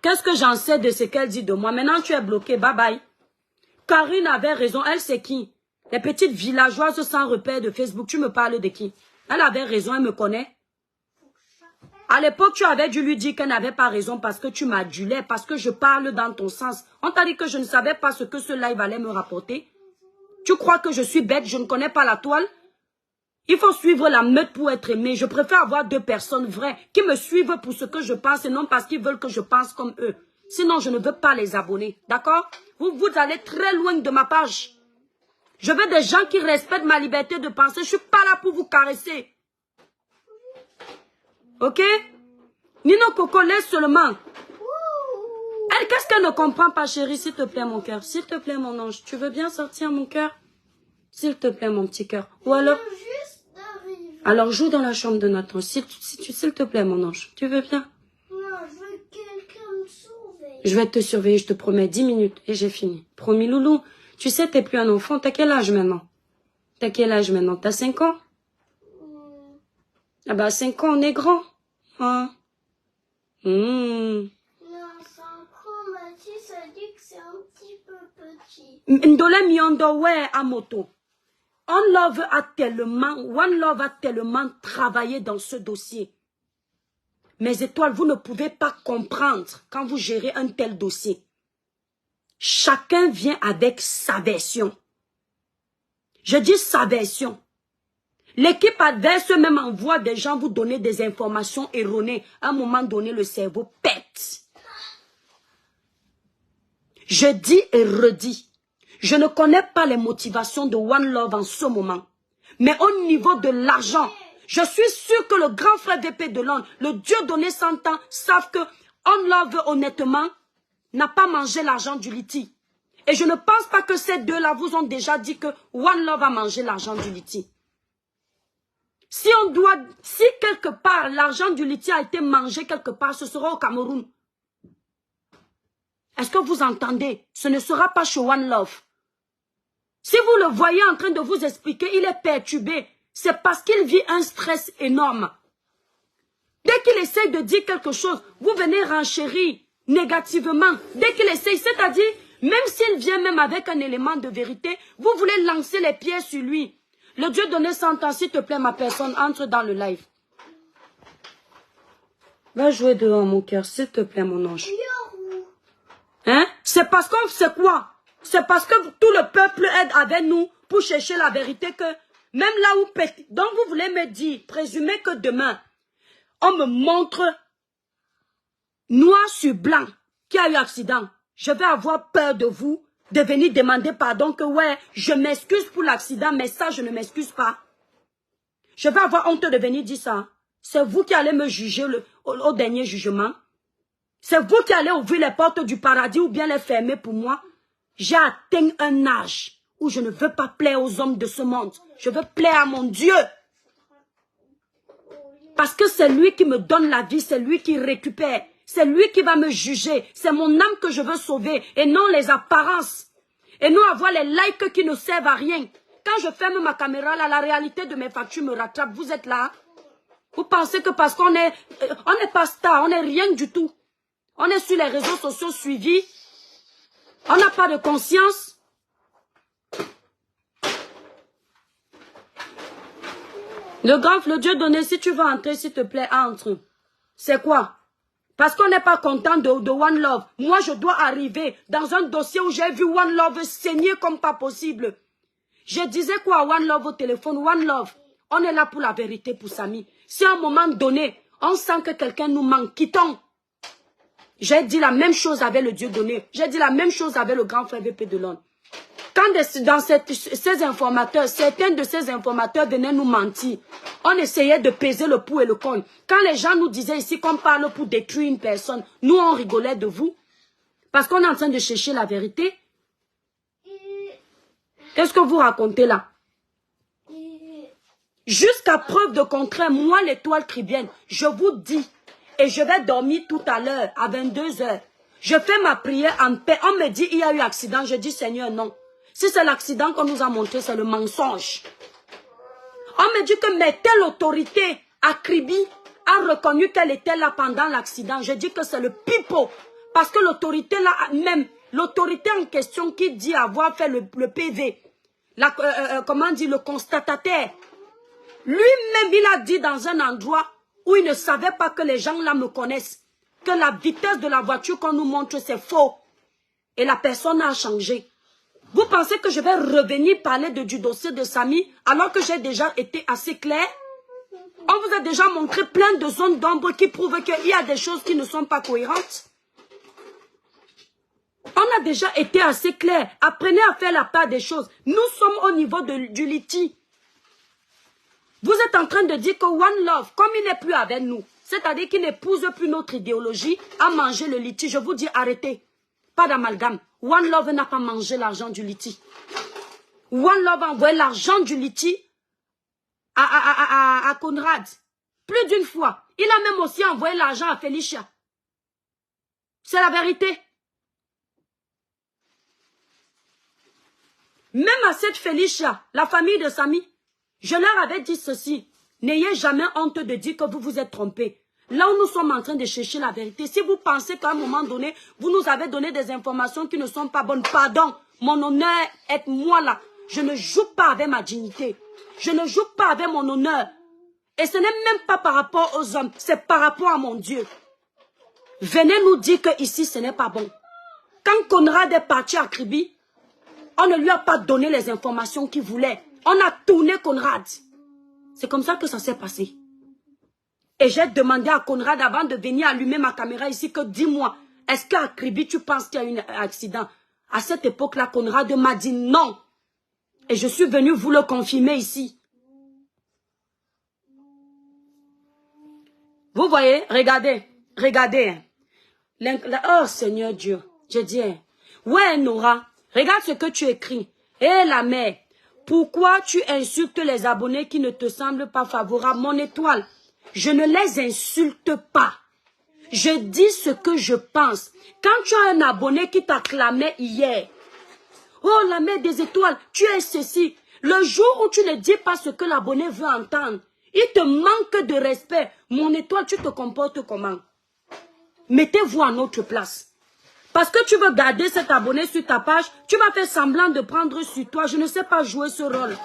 Qu'est-ce que j'en sais de ce qu'elle dit de moi? Maintenant, tu es bloqué. Bye bye. Karine avait raison. Elle, c'est qui? Les petites villageoises sans repère de Facebook. Tu me parles de qui? Elle avait raison. Elle me connaît. À l'époque, tu avais dû lui dire qu'elle n'avait pas raison parce que tu m'adulais, parce que je parle dans ton sens. On t'a dit que je ne savais pas ce que ce live allait me rapporter. Tu crois que je suis bête? Je ne connais pas la toile? Il faut suivre la meute pour être aimé. Je préfère avoir deux personnes vraies qui me suivent pour ce que je pense et non parce qu'ils veulent que je pense comme eux. Sinon, je ne veux pas les abonner. D'accord? Vous allez très loin de ma page. Je veux des gens qui respectent ma liberté de penser. Je ne suis pas là pour vous caresser. Ok? Nino Coco, laisse seulement. Elle, qu'est-ce qu'elle ne comprend pas, chérie? S'il te plaît, mon cœur. S'il te plaît, mon ange. Tu veux bien sortir, mon cœur? S'il te plaît, mon petit cœur. Ou alors... Alors, joue dans la chambre de Nathan. S'il te plaît, mon ange. Tu veux bien? Non, je veux que quelqu'un me surveille. Je vais te surveiller, je te promets. 10 minutes et j'ai fini. Promis, loulou. Tu sais, t'es plus un enfant. T'as quel âge maintenant? T'as quel âge maintenant? T'as 5 ans? Ah bah, 5 ans, on est grand. Hein? Non, 5 ans, Mathis a dit que c'est un petit peu petit. Ndole miondo, ouais, à moto. One Love a tellement travaillé dans ce dossier. Mes étoiles, vous ne pouvez pas comprendre quand vous gérez un tel dossier. Chacun vient avec sa version. Je dis sa version. L'équipe adverse même envoie des gens vous donner des informations erronées. À un moment donné, le cerveau pète. Je dis et redis. Je ne connais pas les motivations de One Love en ce moment. Mais au niveau de l'argent, je suis sûr que le grand frère VP de Londres, le Dieu donné 100 ans, savent que One Love, honnêtement, n'a pas mangé l'argent du liti. Et je ne pense pas que ces deux-là vous ont déjà dit que One Love a mangé l'argent du liti. Si quelque part l'argent du liti a été mangé quelque part, ce sera au Cameroun. Est-ce que vous entendez? Ce ne sera pas chez One Love. Si vous le voyez en train de vous expliquer, il est perturbé. C'est parce qu'il vit un stress énorme. Dès qu'il essaie de dire quelque chose, vous venez renchérir négativement. Dès qu'il essaie, c'est-à-dire, même s'il vient même avec un élément de vérité, vous voulez lancer les pieds sur lui. Le Dieu donné 100 ans, s'il te plaît, ma personne, entre dans le live. Va jouer dehors, mon cœur, s'il te plaît, mon ange. Hein? C'est parce qu'on sait quoi? C'est parce que tout le peuple aide avec nous pour chercher la vérité que même là où... Donc vous voulez me dire, présumez que demain, on me montre noir sur blanc qui a eu accident. Je vais avoir peur de vous, de venir demander pardon que ouais, je m'excuse pour l'accident, mais ça, je ne m'excuse pas. Je vais avoir honte de venir dire ça. C'est vous qui allez me juger au dernier jugement. C'est vous qui allez ouvrir les portes du paradis ou bien les fermer pour moi. J'ai atteint un âge où je ne veux pas plaire aux hommes de ce monde. Je veux plaire à mon Dieu. Parce que c'est lui qui me donne la vie, c'est lui qui récupère. C'est lui qui va me juger. C'est mon âme que je veux sauver et non les apparences. Et non avoir les likes qui ne servent à rien. Quand je ferme ma caméra, là, la réalité de mes factures me rattrape. Vous êtes là? Vous pensez que parce qu'on est, on n'est pas star, on n'est rien du tout. On est sur les réseaux sociaux suivis. On n'a pas de conscience. Le Dieu donné, si tu veux entrer, s'il te plaît, entre. C'est quoi? Parce qu'on n'est pas content de One Love. Moi, je dois arriver dans un dossier où j'ai vu One Love saigner comme pas possible. Je disais quoi à One Love au téléphone? One Love, on est là pour la vérité pour Samy. Si à un moment donné, on sent que quelqu'un nous manque, quittons. J'ai dit la même chose avec le Dieu donné. J'ai dit la même chose avec le grand frère VP de Londres. Quand dans ces informateurs, certains de ces informateurs venaient nous mentir, on essayait de peser le pour et le contre. Quand les gens nous disaient ici qu'on parle pour détruire une personne, nous on rigolait de vous. Parce qu'on est en train de chercher la vérité. Qu'est-ce que vous racontez là? Jusqu'à preuve de contraire, moi l'étoile tribienne, je vous dis, et je vais dormir tout à l'heure, à 22 h. Je fais ma prière en paix. On me dit, il y a eu accident. Je dis, Seigneur, non. Si c'est l'accident qu'on nous a montré, c'est le mensonge. On me dit que mais telle autorité à Kribi a reconnu qu'elle était là pendant l'accident. Je dis que c'est le pipeau. Parce que l'autorité là, même l'autorité en question qui dit avoir fait le PV, comment dire, le constatataire, lui-même il a dit dans un endroit où il ne savait pas que les gens là me connaissent, que la vitesse de la voiture qu'on nous montre c'est faux. Et la personne a changé. Vous pensez que je vais revenir parler du dossier de Samy alors que j'ai déjà été assez clair? On vous a déjà montré plein de zones d'ombre qui prouvent qu'il y a des choses qui ne sont pas cohérentes. On a déjà été assez clair. Apprenez à faire la part des choses. Nous sommes au niveau du litige. Vous êtes en train de dire que One Love, comme il n'est plus avec nous, c'est-à-dire qu'il n'épouse plus notre idéologie, a mangé le litige. Je vous dis arrêtez. Pas d'amalgame. One Love n'a pas mangé l'argent du litige. One Love a envoyé l'argent du litige à Conrad. Plus d'une fois. Il a même aussi envoyé l'argent à Felicia. C'est la vérité. Même à cette Felicia, la famille de Samy, je leur avais dit ceci. N'ayez jamais honte de dire que vous vous êtes trompés. Là où nous sommes en train de chercher la vérité, si vous pensez qu'à un moment donné, vous nous avez donné des informations qui ne sont pas bonnes, pardon, mon honneur est moi là. Je ne joue pas avec ma dignité. Je ne joue pas avec mon honneur. Et ce n'est même pas par rapport aux hommes, c'est par rapport à mon Dieu. Venez nous dire que ici ce n'est pas bon. Quand Conrad est parti à Kribi, on ne lui a pas donné les informations qu'il voulait. On a tourné Conrad. C'est comme ça que ça s'est passé. Et j'ai demandé à Conrad avant de venir allumer ma caméra ici que dis-moi, est-ce qu'à Kribi tu penses qu'il y a eu un accident? À cette époque-là, Conrad m'a dit non. Et je suis venu vous le confirmer ici. Vous voyez, regardez, regardez. Oh Seigneur Dieu, je dis, ouais Nora, regarde ce que tu écris. Eh la mère, pourquoi tu insultes les abonnés qui ne te semblent pas favorables? Mon étoile, je ne les insulte pas. Je dis ce que je pense. Quand tu as un abonné qui t'acclamait hier, oh la mère des étoiles, tu es ceci. Le jour où tu ne dis pas ce que l'abonné veut entendre, il te manque de respect. Mon étoile, tu te comportes comment? Mettez-vous à notre place. Parce que tu veux garder cet abonné sur ta page, tu vas faire semblant de prendre sur toi. Je ne sais pas jouer ce rôle.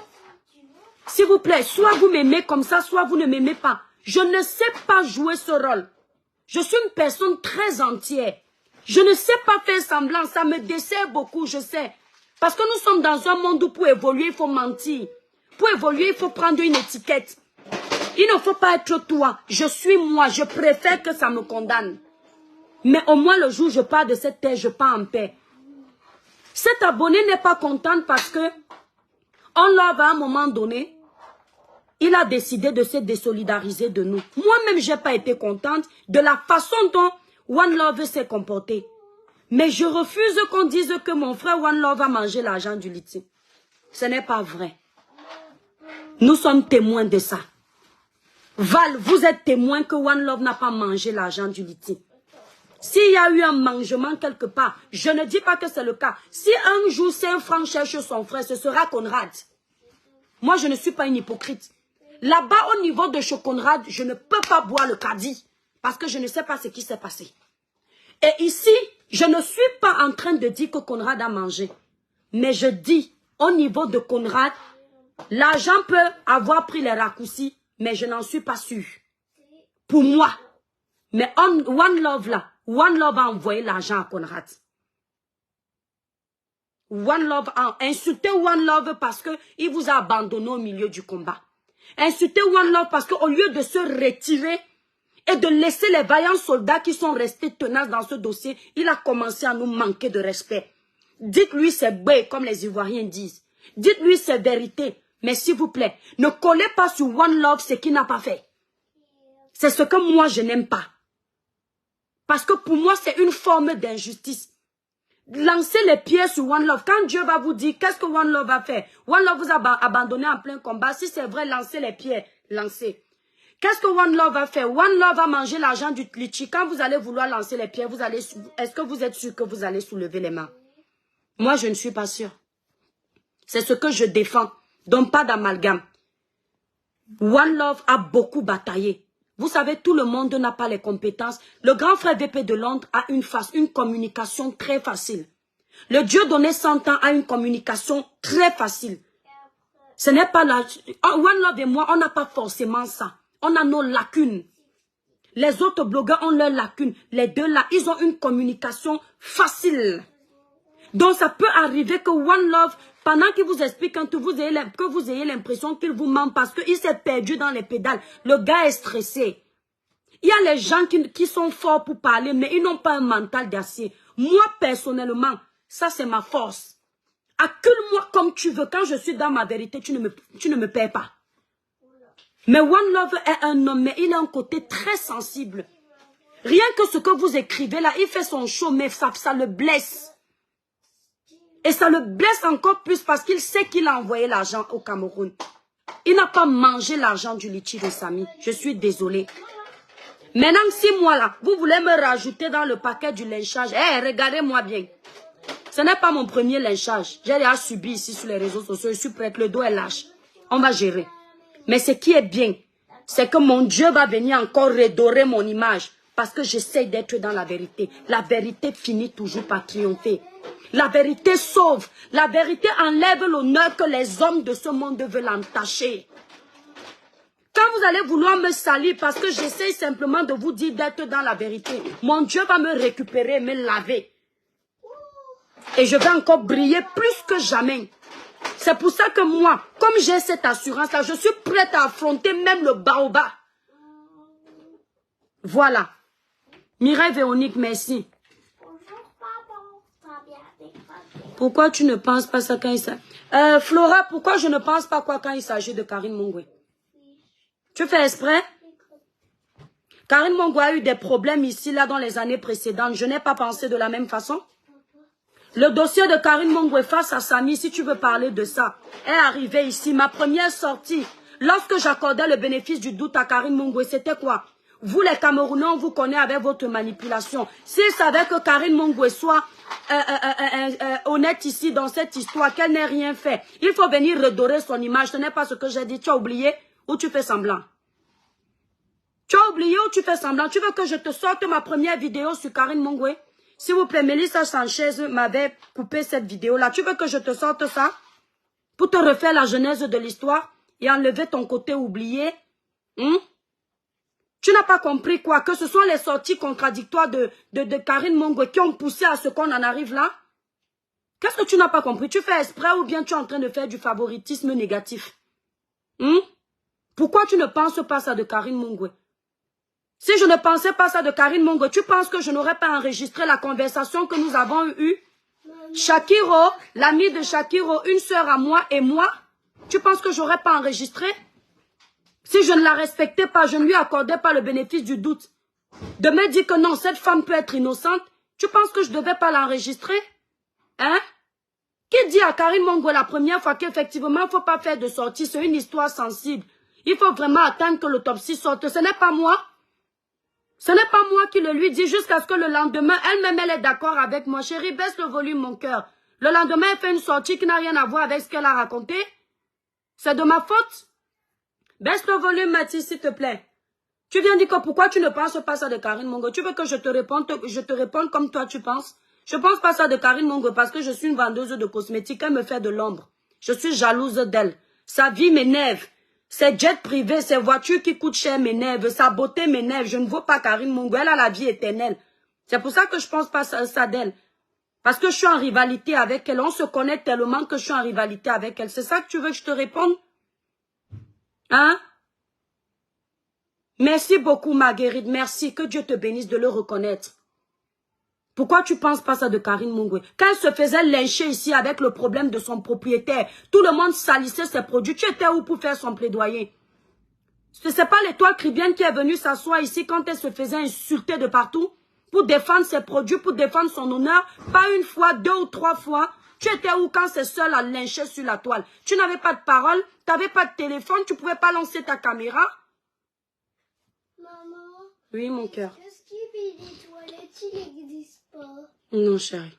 S'il vous plaît, soit vous m'aimez comme ça, soit vous ne m'aimez pas. Je ne sais pas jouer ce rôle. Je suis une personne très entière. Je ne sais pas faire semblant, ça me dessert beaucoup, je sais. Parce que nous sommes dans un monde où pour évoluer, il faut mentir. Pour évoluer, il faut prendre une étiquette. Il ne faut pas être toi. Je suis moi, je préfère que ça me condamne. Mais au moins le jour où je pars de cette terre, je pars en paix. Cet abonné n'est pas content parce que on l'a à un moment donné, il a décidé de se désolidariser de nous. Moi-même, je n'ai pas été contente de la façon dont One Love s'est comporté. Mais je refuse qu'on dise que mon frère One Love a mangé l'argent du litige. Ce n'est pas vrai. Nous sommes témoins de ça. Val, vous êtes témoin que One Love n'a pas mangé l'argent du litige. S'il y a eu un mangement quelque part, je ne dis pas que c'est le cas. Si un jour Saint-Franc cherche son frère, ce sera Conrad. Moi, je ne suis pas une hypocrite. Là-bas, au niveau de chez Conrad, je ne peux pas boire le caddie parce que je ne sais pas ce qui s'est passé. Et ici, je ne suis pas en train de dire que Conrad a mangé. Mais je dis, au niveau de Conrad, l'argent peut avoir pris les raccourcis, mais je n'en suis pas sûre. Pour moi. Mais One Love là, One Love a envoyé l'argent à Conrad. One Love a insulté One Love parce qu'il vous a abandonné au milieu du combat. Insulté One Love parce qu'au lieu de se retirer et de laisser les vaillants soldats qui sont restés tenaces dans ce dossier, il a commencé à nous manquer de respect. Dites-lui c'est bé, comme les Ivoiriens disent. Dites-lui c'est vérité. Mais s'il vous plaît, ne collez pas sur One Love ce qu'il n'a pas fait. C'est ce que moi je n'aime pas. Parce que pour moi c'est une forme d'injustice. Lancez les pieds sur One Love. Quand Dieu va vous dire qu'est-ce que One Love a fait, One Love vous a abandonné en plein combat. Si c'est vrai, lancez les pieds. Lancez. Qu'est-ce que One Love a fait? One Love a mangé l'argent du litige. Quand vous allez vouloir lancer les pieds, est-ce que vous êtes sûr que vous allez soulever les mains? Moi, je ne suis pas sûre. C'est ce que je défends. Donc, pas d'amalgame. One Love a beaucoup bataillé. Vous savez, tout le monde n'a pas les compétences. Le grand frère VP de Londres a une communication très facile. Le Dieu donné 100 ans a une communication très facile. Ce n'est pas la... One Love et moi, on n'a pas forcément ça. On a nos lacunes. Les autres blogueurs ont leurs lacunes. Les deux là, ils ont une communication facile. Donc ça peut arriver que One Love, pendant qu'il vous explique, que vous ayez l'impression qu'il vous ment parce qu'il s'est perdu dans les pédales. Le gars est stressé. Il y a les gens qui sont forts pour parler, mais ils n'ont pas un mental d'acier. Moi, personnellement, ça c'est ma force. Accule-moi comme tu veux. Quand je suis dans ma vérité, tu ne me perds pas. Mais One Love est un homme, mais il a un côté très sensible. Rien que ce que vous écrivez là, il fait son show, mais ça le blesse. Et ça le blesse encore plus parce qu'il sait qu'il a envoyé l'argent au Cameroun. Il n'a pas mangé l'argent du litchi de Samy. Je suis désolée. Maintenant, 6 mois là, vous voulez me rajouter dans le paquet du lynchage. Regardez-moi bien. Ce n'est pas mon premier lynchage. J'ai déjà subi ici sur les réseaux sociaux. Je suis prête, le dos est lâche. On va gérer. Mais ce qui est bien, c'est que mon Dieu va venir encore redorer mon image. Parce que j'essaie d'être dans la vérité. La vérité finit toujours par triompher. La vérité sauve. La vérité enlève l'honneur que les hommes de ce monde veulent entacher. Quand vous allez vouloir me salir parce que j'essaie simplement de vous dire d'être dans la vérité, mon Dieu va me récupérer, me laver. Et je vais encore briller plus que jamais. C'est pour ça que moi, comme j'ai cette assurance-là, je suis prête à affronter même le baobab. Voilà. Mireille Véronique, merci. Pourquoi tu ne penses pas ça quand il s'agit... Flora, pourquoi je ne pense pas quoi quand il s'agit de Karine Mongwe? Tu fais exprès? Karine Mongwe a eu des problèmes ici, là, dans les années précédentes. Je n'ai pas pensé de la même façon. Le dossier de Karine Mongwe face à Samy, si tu veux parler de ça, est arrivé ici. Ma première sortie, lorsque j'accordais le bénéfice du doute à Karine Mongwe, c'était quoi? Vous, les Camerounais, on vous connaît avec votre manipulation. S'ils savaient que Karine Mongwe soit honnête ici dans cette histoire, qu'elle n'ait rien fait, il faut venir redorer son image. Ce n'est pas ce que j'ai dit. Tu as oublié ou tu fais semblant? Tu as oublié ou tu fais semblant? Tu veux que je te sorte ma première vidéo sur Karine Mongwe? S'il vous plaît, Mélissa Sanchez m'avait coupé cette vidéo-là. Tu veux que je te sorte ça? Pour te refaire la genèse de l'histoire et enlever ton côté oublié? Tu n'as pas compris quoi? Que ce sont les sorties contradictoires de Karine Mongwe qui ont poussé à ce qu'on en arrive là? Qu'est-ce que tu n'as pas compris? Tu fais exprès ou bien tu es en train de faire du favoritisme négatif? Pourquoi tu ne penses pas ça de Karine Mongwe? Si je ne pensais pas ça de Karine Mongwe, tu penses que je n'aurais pas enregistré la conversation que nous avons eue? Shakiro, l'ami de Shakiro, une sœur à moi et moi, tu penses que j'aurais pas enregistré? Si je ne la respectais pas, je ne lui accordais pas le bénéfice du doute. De me dire que non, cette femme peut être innocente, tu penses que je ne devais pas l'enregistrer? Hein? Qui dit à Karine Mongwe la première fois qu'effectivement, il ne faut pas faire de sortie, c'est une histoire sensible. Il faut vraiment attendre que l'autopsie sorte. Ce n'est pas moi. Ce n'est pas moi qui le lui dis jusqu'à ce que le lendemain, elle-même, elle est d'accord avec moi. Chérie, baisse le volume, mon cœur. Le lendemain, elle fait une sortie qui n'a rien à voir avec ce qu'elle a raconté. C'est de ma faute. Baisse le volume, Mathis, s'il te plaît. Tu viens dire que pourquoi tu ne penses pas ça de Karine Mongwe? Tu veux que je te réponde comme toi tu penses? Je pense pas ça de Karine Mongwe parce que je suis une vendeuse de cosmétiques. Elle me fait de l'ombre. Je suis jalouse d'elle. Sa vie m'énerve. Ses jets privés, ses voitures qui coûtent cher m'énervent. Sa beauté m'énerve. Je ne vaux pas Karine Mongwe. Elle a la vie éternelle. C'est pour ça que je pense pas ça d'elle. Parce que je suis en rivalité avec elle. On se connaît tellement que je suis en rivalité avec elle. C'est ça que tu veux que je te réponde? Hein? Merci beaucoup, Marguerite. Merci. Que Dieu te bénisse de le reconnaître. Pourquoi tu penses pas ça de Karine Mongwe? Quand elle se faisait lyncher ici avec le problème de son propriétaire, tout le monde salissait ses produits. Tu étais où pour faire son plaidoyer? Ce n'est pas l'étoile Cribienne qui est venue s'asseoir ici quand elle se faisait insulter de partout pour défendre ses produits, pour défendre son honneur. Pas une fois, 2 ou 3 fois. Tu étais où quand c'est seul à lyncher sur la toile? Tu n'avais pas de parole, tu n'avais pas de téléphone, tu ne pouvais pas lancer ta caméra. Maman. Oui, mon cœur. Qu'est-ce qui fait des toilettes? Il n'existe pas. Non, chérie.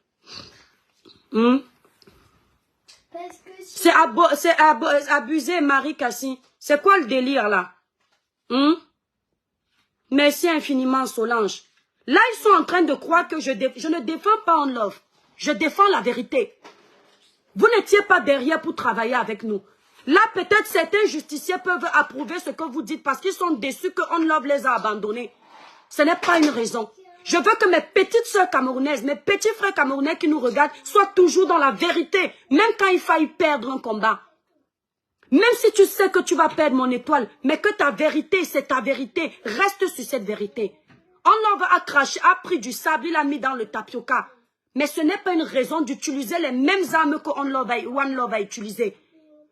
Parce que si... C'est abusé, Marie Cassie. C'est quoi le délire là? Merci infiniment Solange. Là, ils sont en train de croire que je ne défends pas One Love. Je défends la vérité. Vous n'étiez pas derrière pour travailler avec nous. Là, peut-être certains justiciers peuvent approuver ce que vous dites parce qu'ils sont déçus que One Love les a abandonnés. Ce n'est pas une raison. Je veux que mes petites sœurs camerounaises, mes petits frères camerounais qui nous regardent soient toujours dans la vérité, même quand il faille perdre un combat. Même si tu sais que tu vas perdre mon étoile, mais que ta vérité, c'est ta vérité, reste sur cette vérité. One Love a craché, a pris du sable, il l'a mis dans le tapioca. Mais ce n'est pas une raison d'utiliser les mêmes armes que One Love a utilisées.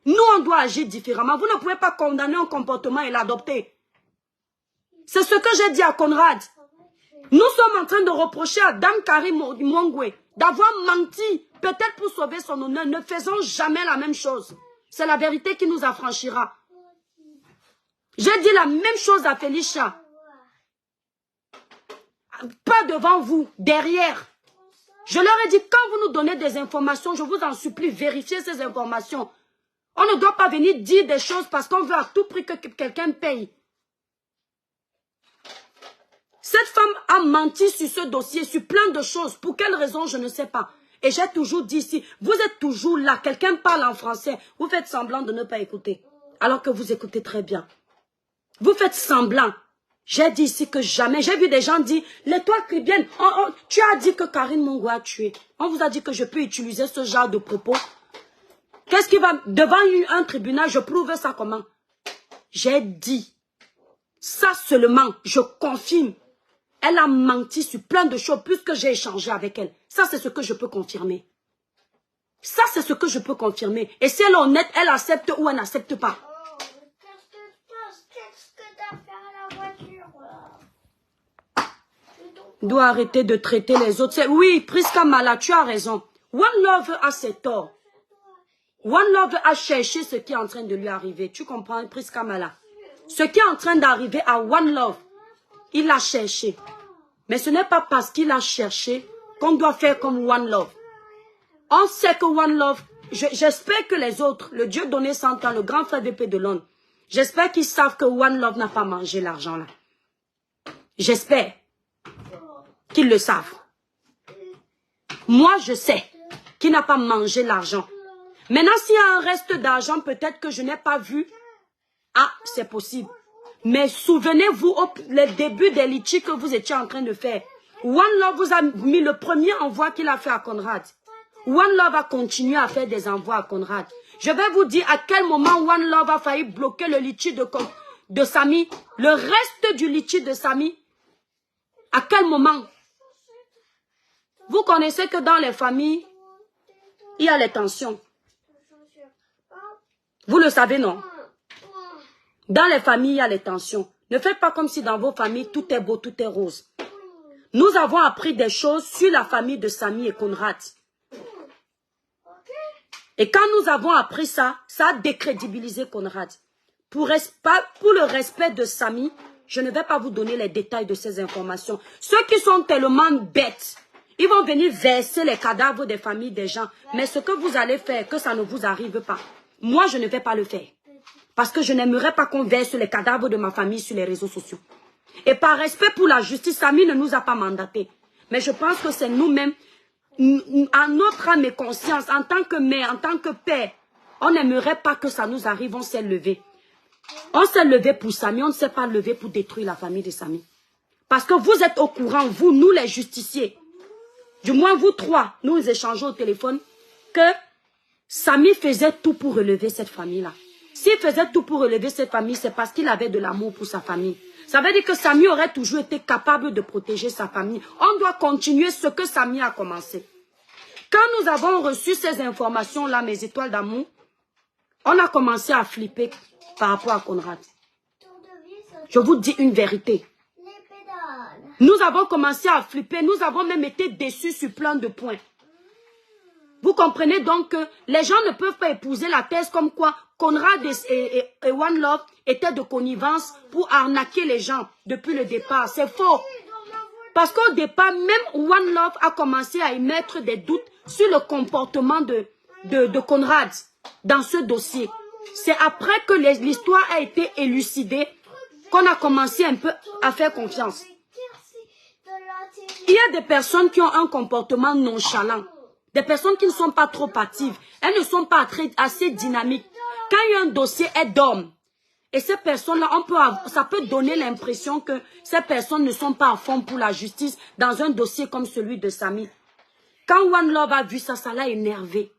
Nous, on doit agir différemment. Vous ne pouvez pas condamner un comportement et l'adopter. C'est ce que j'ai dit à Conrad. Nous sommes en train de reprocher à Dame Karim Mwongwe d'avoir menti, peut-être pour sauver son honneur. Ne faisons jamais la même chose. C'est la vérité qui nous affranchira. J'ai dit la même chose à Felicia. Pas devant vous, derrière. Je leur ai dit, quand vous nous donnez des informations, je vous en supplie, vérifiez ces informations. On ne doit pas venir dire des choses parce qu'on veut à tout prix que quelqu'un paye. Cette femme a menti sur ce dossier, sur plein de choses. Pour quelle raison, je ne sais pas. Et j'ai toujours dit ici, vous êtes toujours là, quelqu'un parle en français, vous faites semblant de ne pas écouter, alors que vous écoutez très bien. Vous faites semblant. J'ai dit ici que jamais, j'ai vu des gens dire, l'étoile chrétienne, tu as dit que Karine Mongo a tué. On vous a dit que je peux utiliser ce genre de propos. Qu'est-ce qui va, devant un tribunal, je prouve ça comment? J'ai dit, ça seulement, je confirme. Elle a menti sur plein de choses, puisque j'ai échangé avec elle. Ça, c'est ce que je peux confirmer. Ça, c'est ce que je peux confirmer. Et si elle est honnête, elle accepte ou elle n'accepte pas. Qu'est-ce que t'as fait à la voiture, là? Doit arrêter de traiter les autres. Oui, Priska Mala, tu as raison. One Love a ses torts. One Love a cherché ce qui est en train de lui arriver. Tu comprends, Priska Mala? Ce qui est en train d'arriver à One Love, il l'a cherché. Mais ce n'est pas parce qu'il a cherché qu'on doit faire comme One Love. On sait que One Love, j'espère que les autres, le Dieu donné 100 ans, le grand frère d'épée de Londres, j'espère qu'ils savent que One Love n'a pas mangé l'argent là. J'espère qu'ils le savent. Moi, je sais qu'il n'a pas mangé l'argent. Maintenant, s'il y a un reste d'argent, peut-être que je n'ai pas vu. Ah, c'est possible. Mais souvenez-vous, le début des litchis que vous étiez en train de faire. One Love vous a mis le premier envoi qu'il a fait à Conrad. One Love a continué à faire des envois à Conrad. Je vais vous dire à quel moment One Love a failli bloquer le litchi de Samy. Le reste du litchi de Samy. À quel moment? Vous connaissez que dans les familles, il y a les tensions. Vous le savez, non? Dans les familles, il y a les tensions. Ne faites pas comme si dans vos familles, tout est beau, tout est rose. Nous avons appris des choses sur la famille de Samy et Conrad. Et quand nous avons appris ça, ça a décrédibilisé Conrad. Pour le respect de Samy, je ne vais pas vous donner les détails de ces informations. Ceux qui sont tellement bêtes, ils vont venir verser les cadavres des familles des gens. Mais ce que vous allez faire, que ça ne vous arrive pas. Moi, je ne vais pas le faire. Parce que je n'aimerais pas qu'on verse les cadavres de ma famille sur les réseaux sociaux. Et par respect pour la justice, Samy ne nous a pas mandatés. Mais je pense que c'est nous-mêmes, en notre âme et conscience, en tant que mère, en tant que père, on n'aimerait pas que ça nous arrive, on s'est levé. On s'est levé pour Samy, on ne s'est pas levé pour détruire la famille de Samy. Parce que vous êtes au courant, vous, nous les justiciers, du moins vous trois, nous échangeons au téléphone, que Samy faisait tout pour relever cette famille-là. S'il faisait tout pour relever cette famille, c'est parce qu'il avait de l'amour pour sa famille. Ça veut dire que Samy aurait toujours été capable de protéger sa famille. On doit continuer ce que Samy a commencé. Quand nous avons reçu ces informations-là, mes étoiles d'amour, on a commencé à flipper par rapport à Conrad. Je vous dis une vérité. Nous avons commencé à flipper, nous avons même été déçus sur plein de points. Vous comprenez donc que les gens ne peuvent pas épouser la thèse comme quoi Conrad et One Love étaient de connivence pour arnaquer les gens depuis le départ. C'est faux. Parce qu'au départ, même One Love a commencé à émettre des doutes sur le comportement de Conrad dans ce dossier. C'est après que l'histoire a été élucidée qu'on a commencé un peu à faire confiance. Il y a des personnes qui ont un comportement nonchalant. Des personnes qui ne sont pas trop actives. Elles ne sont pas assez dynamiques. Quand il y a un dossier, elles dorment. Et ces personnes-là, ça peut donner l'impression que ces personnes ne sont pas à fond pour la justice dans un dossier comme celui de Samy. Quand One Love a vu ça, ça l'a énervé.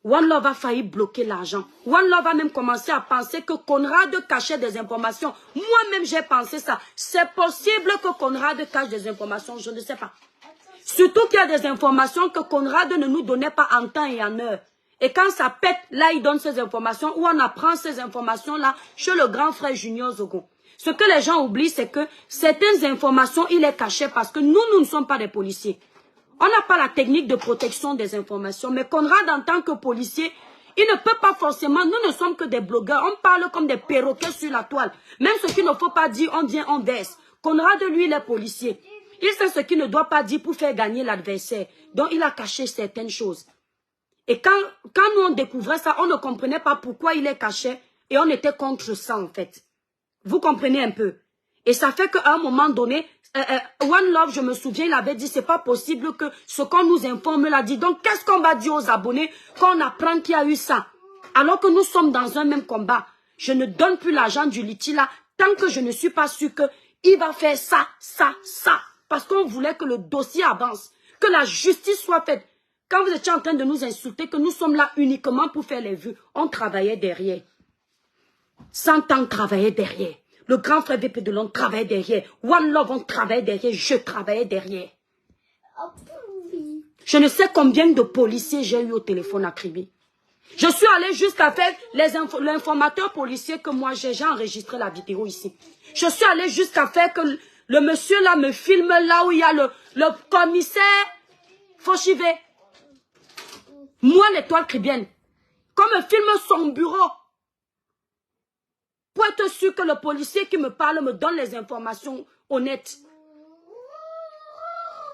One Love a failli bloquer l'argent. One Love a même commencé à penser que Conrad cachait des informations. Moi-même, j'ai pensé ça. C'est possible que Conrad cache des informations, je ne sais pas. Surtout qu'il y a des informations que Conrad ne nous donnait pas en temps et en heure. Et quand ça pète, là, il donne ces informations, ou on apprend ces informations-là chez le grand frère Junior Zogo. Ce que les gens oublient, c'est que certaines informations, il les cachait parce que nous ne sommes pas des policiers. On n'a pas la technique de protection des informations, mais Conrad, en tant que policier, il ne peut pas forcément, nous ne sommes que des blogueurs, on parle comme des perroquets sur la toile. Même ce qu'il ne faut pas dire, on vient, on baisse. Conrad, lui, il est policier. Il sait ce qu'il ne doit pas dire pour faire gagner l'adversaire. Donc, il a caché certaines choses. Et quand nous on découvrait ça, on ne comprenait pas pourquoi il est caché et on était contre ça en fait. Vous comprenez un peu? Et ça fait qu'à un moment donné, One Love, je me souviens, il avait dit c'est pas possible que ce qu'on nous informe l'a dit. Donc qu'est-ce qu'on va dire aux abonnés quand on apprend qu'il y a eu ça? Alors que nous sommes dans un même combat. Je ne donne plus l'argent du litige là tant que je ne suis pas sûr qu'il va faire ça, ça, ça. Parce qu'on voulait que le dossier avance, que la justice soit faite. Quand vous étiez en train de nous insulter, que nous sommes là uniquement pour faire les vues, on travaillait derrière. 100 ans travaillait derrière. Le grand frère VP de Londres travaillait derrière. One Love, on travaillait derrière. Je travaillais derrière. Je ne sais combien de policiers j'ai eu au téléphone à Kribi. Je suis allé jusqu'à faire l'informateur policier que moi j'ai enregistré la vidéo ici. Je suis allé jusqu'à faire que le monsieur là me filme là où il y a le commissaire Fauchivé. Moi, l'étoile cribienne, comme me filme son bureau, pour être sûr que le policier qui me parle me donne les informations honnêtes.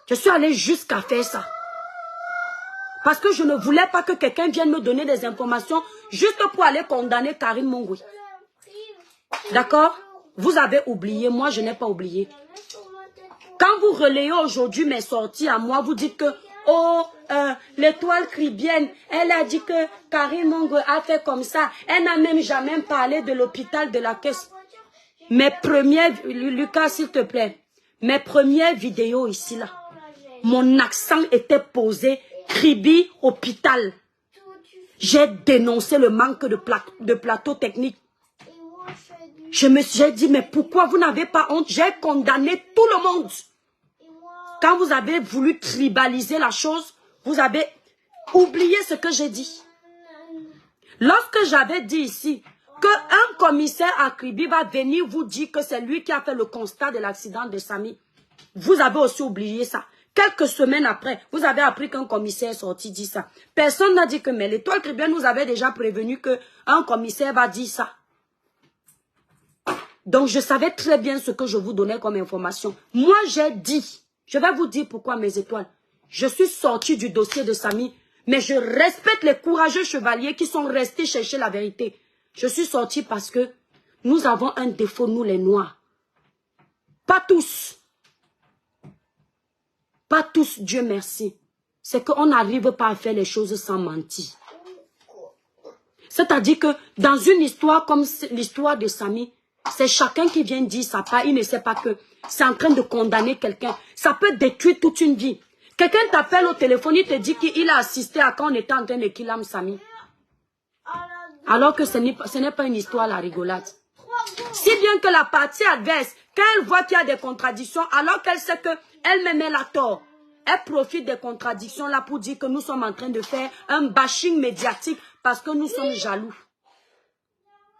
Je suis allée jusqu'à faire ça. Parce que je ne voulais pas que quelqu'un vienne me donner des informations juste pour aller condamner Karine Mongoui. D'accord? Vous avez oublié, moi je n'ai pas oublié. Quand vous relayez aujourd'hui mes sorties à moi, vous dites que oh, l'étoile cribienne, elle a dit que Karine Mongoui a fait comme ça. Elle n'a même jamais parlé de l'hôpital de la Caisse. Mes premières, Lucas s'il te plaît, mes premières vidéos ici là, mon accent était posé, Kribi, hôpital. J'ai dénoncé le manque de plateau technique. J'ai dit, mais pourquoi vous n'avez pas honte? J'ai condamné tout le monde. Quand vous avez voulu tribaliser la chose, vous avez oublié ce que j'ai dit. Lorsque j'avais dit ici qu'un commissaire à Kribi va venir vous dire que c'est lui qui a fait le constat de l'accident de Samy, vous avez aussi oublié ça. Quelques semaines après, vous avez appris qu'un commissaire est sorti dit ça. Personne n'a dit que, mais l'étoile cribienne nous avait déjà prévenu qu'un commissaire va dire ça. Donc, je savais très bien ce que je vous donnais comme information. Moi, j'ai dit, je vais vous dire pourquoi mes étoiles. Je suis sorti du dossier de Samy, mais je respecte les courageux chevaliers qui sont restés chercher la vérité. Je suis sorti parce que nous avons un défaut, nous les Noirs. Pas tous. Pas tous, Dieu merci. C'est qu'on n'arrive pas à faire les choses sans mentir. C'est-à-dire que dans une histoire comme l'histoire de Samy, c'est chacun qui vient dire sa part. Il ne sait pas que c'est en train de condamner quelqu'un. Ça peut détruire toute une vie. Quelqu'un t'appelle au téléphone, il te dit qu'il a assisté à quand on était en train de killer Samy. Alors que ce n'est pas une histoire à la rigolade. Si bien que la partie adverse, quand elle voit qu'il y a des contradictions, alors qu'elle sait qu'elle-même elle a tort, elle profite des contradictions là pour dire que nous sommes en train de faire un bashing médiatique parce que nous sommes jaloux.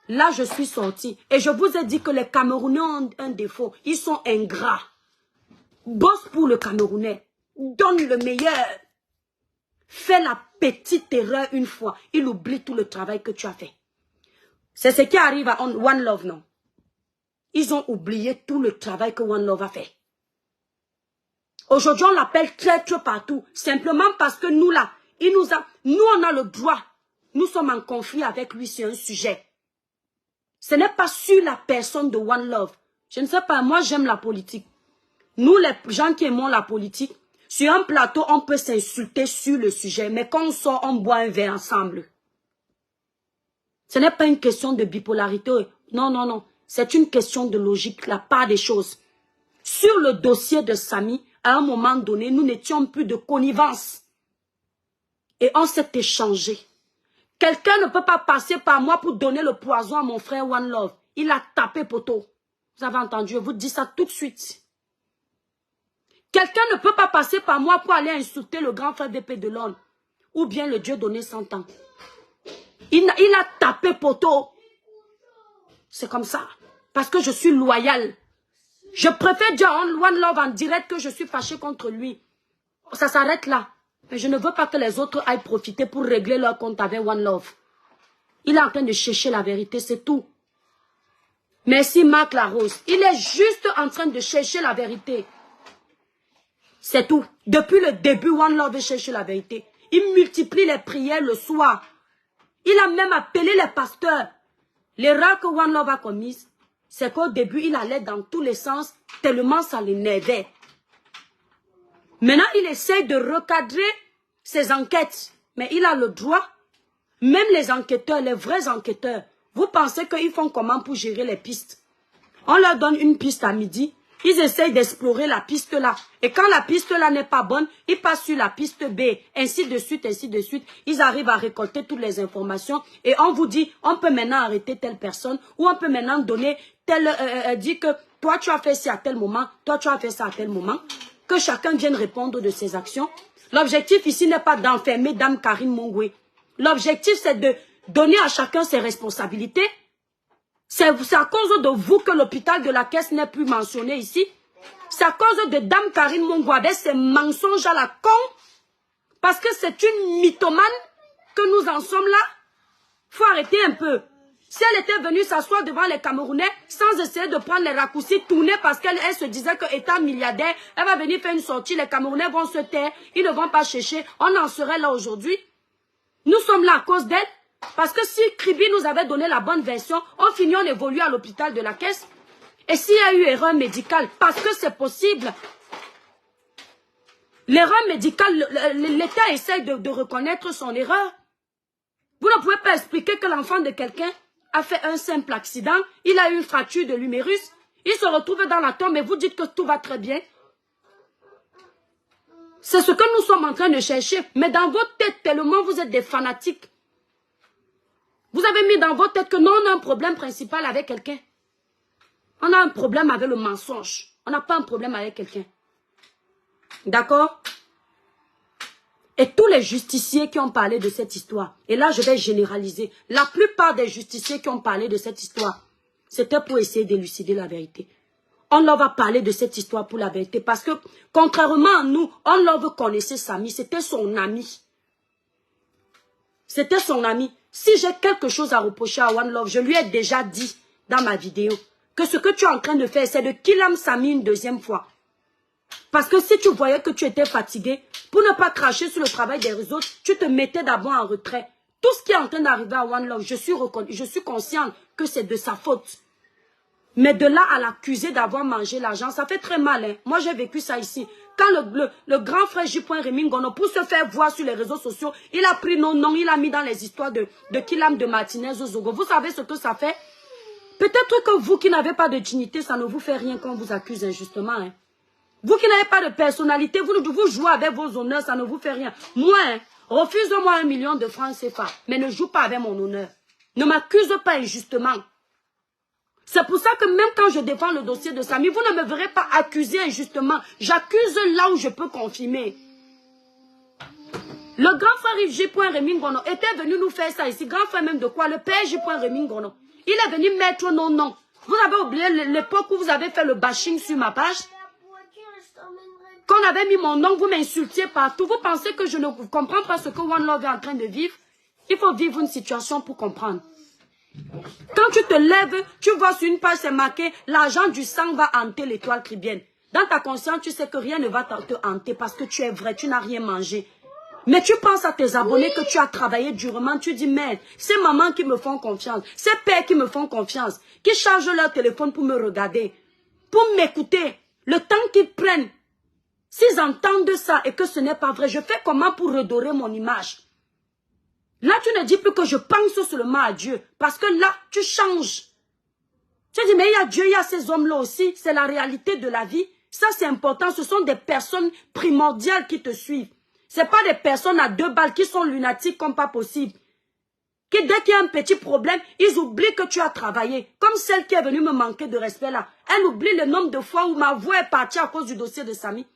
Là, je suis sortie. Et je vous ai dit que les Camerounais ont un défaut. Ils sont ingrats. Bosse pour le Camerounais. Donne le meilleur. Fais la petite erreur une fois. Il oublie tout le travail que tu as fait. C'est ce qui arrive à One Love, non? Ils ont oublié tout le travail que One Love a fait. Aujourd'hui, on l'appelle traître partout. Simplement parce que nous, là, nous, on a le droit. nous sommes en conflit avec lui sur un sujet. Ce n'est pas sur la personne de One Love. Je ne sais pas, moi j'aime la politique. Nous, les gens qui aimons la politique, sur un plateau, on peut s'insulter sur le sujet, mais quand on sort, on boit un verre ensemble. Ce n'est pas une question de bipolarité. Non, non, non. C'est une question de logique, la part des choses. Sur le dossier de Samy, à un moment donné, nous n'étions plus de connivence. Et on s'est échangé. Quelqu'un ne peut pas passer par moi pour donner le poison à mon frère One Love. Il a tapé poteau. Vous avez entendu, je vous dis ça tout de suite. Quelqu'un ne peut pas passer par moi pour aller insulter le grand frère d'épée de l'Orne. Ou bien le Dieu donné 100 ans. Il a tapé poteau. C'est comme ça. Parce que je suis loyal. Je préfère dire à One Love en direct que je suis fâché contre lui. Ça s'arrête là. Mais je ne veux pas que les autres aillent profiter pour régler leur compte avec One Love. Il est en train de chercher la vérité, c'est tout. Merci Marc Larose. Il est juste en train de chercher la vérité. C'est tout. Depuis le début, One Love veut chercher la vérité. Il multiplie les prières le soir. Il a même appelé les pasteurs. L'erreur que One Love a commise, c'est qu'au début, il allait dans tous les sens, tellement ça l'énervait. Maintenant, il essaie de recadrer ses enquêtes. Mais il a le droit. Même les enquêteurs, les vrais enquêteurs, vous pensez qu'ils font comment pour gérer les pistes? On leur donne une piste à midi. Ils essayent d'explorer la piste là. Et quand la piste là n'est pas bonne, ils passent sur la piste B. Ainsi de suite, ainsi de suite. Ils arrivent à récolter toutes les informations. Et on vous dit, on peut maintenant arrêter telle personne. Ou on peut maintenant donner dire que toi tu as fait ça à tel moment. Toi tu as fait ça à tel moment. Que chacun vienne répondre de ses actions. L'objectif ici n'est pas d'enfermer Dame Karine Mongwe. L'objectif c'est de donner à chacun ses responsabilités. C'est à cause de vous que l'hôpital de la Caisse n'est plus mentionné ici. C'est à cause de Dame Karine Mongwe avec ses mensonges à la con. Parce que c'est une mythomane que nous en sommes là. Faut arrêter un peu. Si elle était venue s'asseoir devant les Camerounais sans essayer de prendre les raccourcis, tourner parce qu'elle se disait que étant milliardaire, elle va venir faire une sortie, les Camerounais vont se taire, ils ne vont pas chercher, on en serait là aujourd'hui. Nous sommes là à cause d'elle. Parce que si Kribi nous avait donné la bonne version, on finit, on évolue à l'hôpital de la Caisse. Et s'il y a eu erreur médicale, parce que c'est possible. L'erreur médicale, l'État essaie de reconnaître son erreur. Vous ne pouvez pas expliquer que l'enfant de quelqu'un a fait un simple accident, il a eu une fracture de l'humérus, il se retrouve dans la tombe et vous dites que tout va très bien. C'est ce que nous sommes en train de chercher. Mais dans votre tête, tellement vous êtes des fanatiques. Vous avez mis dans votre tête que non, on a un problème principal avec quelqu'un. On a un problème avec le mensonge. On n'a pas un problème avec quelqu'un. D'accord? Et tous les justiciers qui ont parlé de cette histoire, et là je vais généraliser, la plupart des justiciers qui ont parlé de cette histoire, c'était pour essayer d'élucider la vérité. On leur va parler de cette histoire pour la vérité, parce que contrairement à nous, on leur connaissait Samy, c'était son ami. C'était son ami. Si j'ai quelque chose à reprocher à One Love, je lui ai déjà dit dans ma vidéo que ce que tu es en train de faire, c'est de kill Samy une deuxième fois. Parce que si tu voyais que tu étais fatigué, pour ne pas cracher sur le travail des autres, tu te mettais d'abord en retrait. Tout ce qui est en train d'arriver à One Love, je suis consciente que c'est de sa faute. Mais de là à l'accuser d'avoir mangé l'argent, ça fait très mal. Hein. Moi, j'ai vécu ça ici. Quand le grand frère J. Rémy Ngono, pour se faire voir sur les réseaux sociaux, il a pris nos noms, il a mis dans les histoires de Kilam de Martinez au Zogo. Vous savez ce que ça fait? Peut-être que vous qui n'avez pas de dignité, ça ne vous fait rien quand on vous accuse injustement. Hein. Vous qui n'avez pas de personnalité, vous jouez avec vos honneurs, ça ne vous fait rien. Moi, hein, refuse-moi 1 million de francs CFA, mais ne joue pas avec mon honneur. Ne m'accuse pas injustement. C'est pour ça que même quand je défends le dossier de Samy, vous ne me verrez pas accuser injustement. J'accuse là où je peux confirmer. Le grand frère J. Rémy Ngono était venu nous faire ça ici. Grand frère même de quoi? Le père J. Rémy Ngono. Il est venu mettre nos noms. Vous avez oublié l'époque où vous avez fait le bashing sur ma page? Quand on avait mis mon nom, vous m'insultiez partout. Vous pensez que je ne comprends pas ce que One Love est en train de vivre? Il faut vivre une situation pour comprendre. Quand tu te lèves, tu vois sur une page, c'est marqué « L'argent du sang va hanter l'étoile cribienne ». Dans ta conscience, tu sais que rien ne va te hanter parce que tu es vrai, tu n'as rien mangé. Mais tu penses à tes abonnés que tu as travaillé durement, tu dis, merde, c'est maman qui me font confiance, c'est père qui me font confiance, qui chargent leur téléphone pour me regarder, pour m'écouter, le temps qu'ils prennent. S'ils entendent ça et que ce n'est pas vrai, je fais comment pour redorer mon image? Là, tu ne dis plus que je pense seulement à Dieu, parce que là, tu changes. Tu dis, mais il y a Dieu, il y a ces hommes-là aussi, c'est la réalité de la vie. Ça, c'est important, ce sont des personnes primordiales qui te suivent. Ce n'est pas des personnes à 2 balles qui sont lunatiques comme pas possible. Qui, dès qu'il y a un petit problème, ils oublient que tu as travaillé. Comme celle qui est venue me manquer de respect là. Elle oublie le nombre de fois où ma voix est partie à cause du dossier de Samy.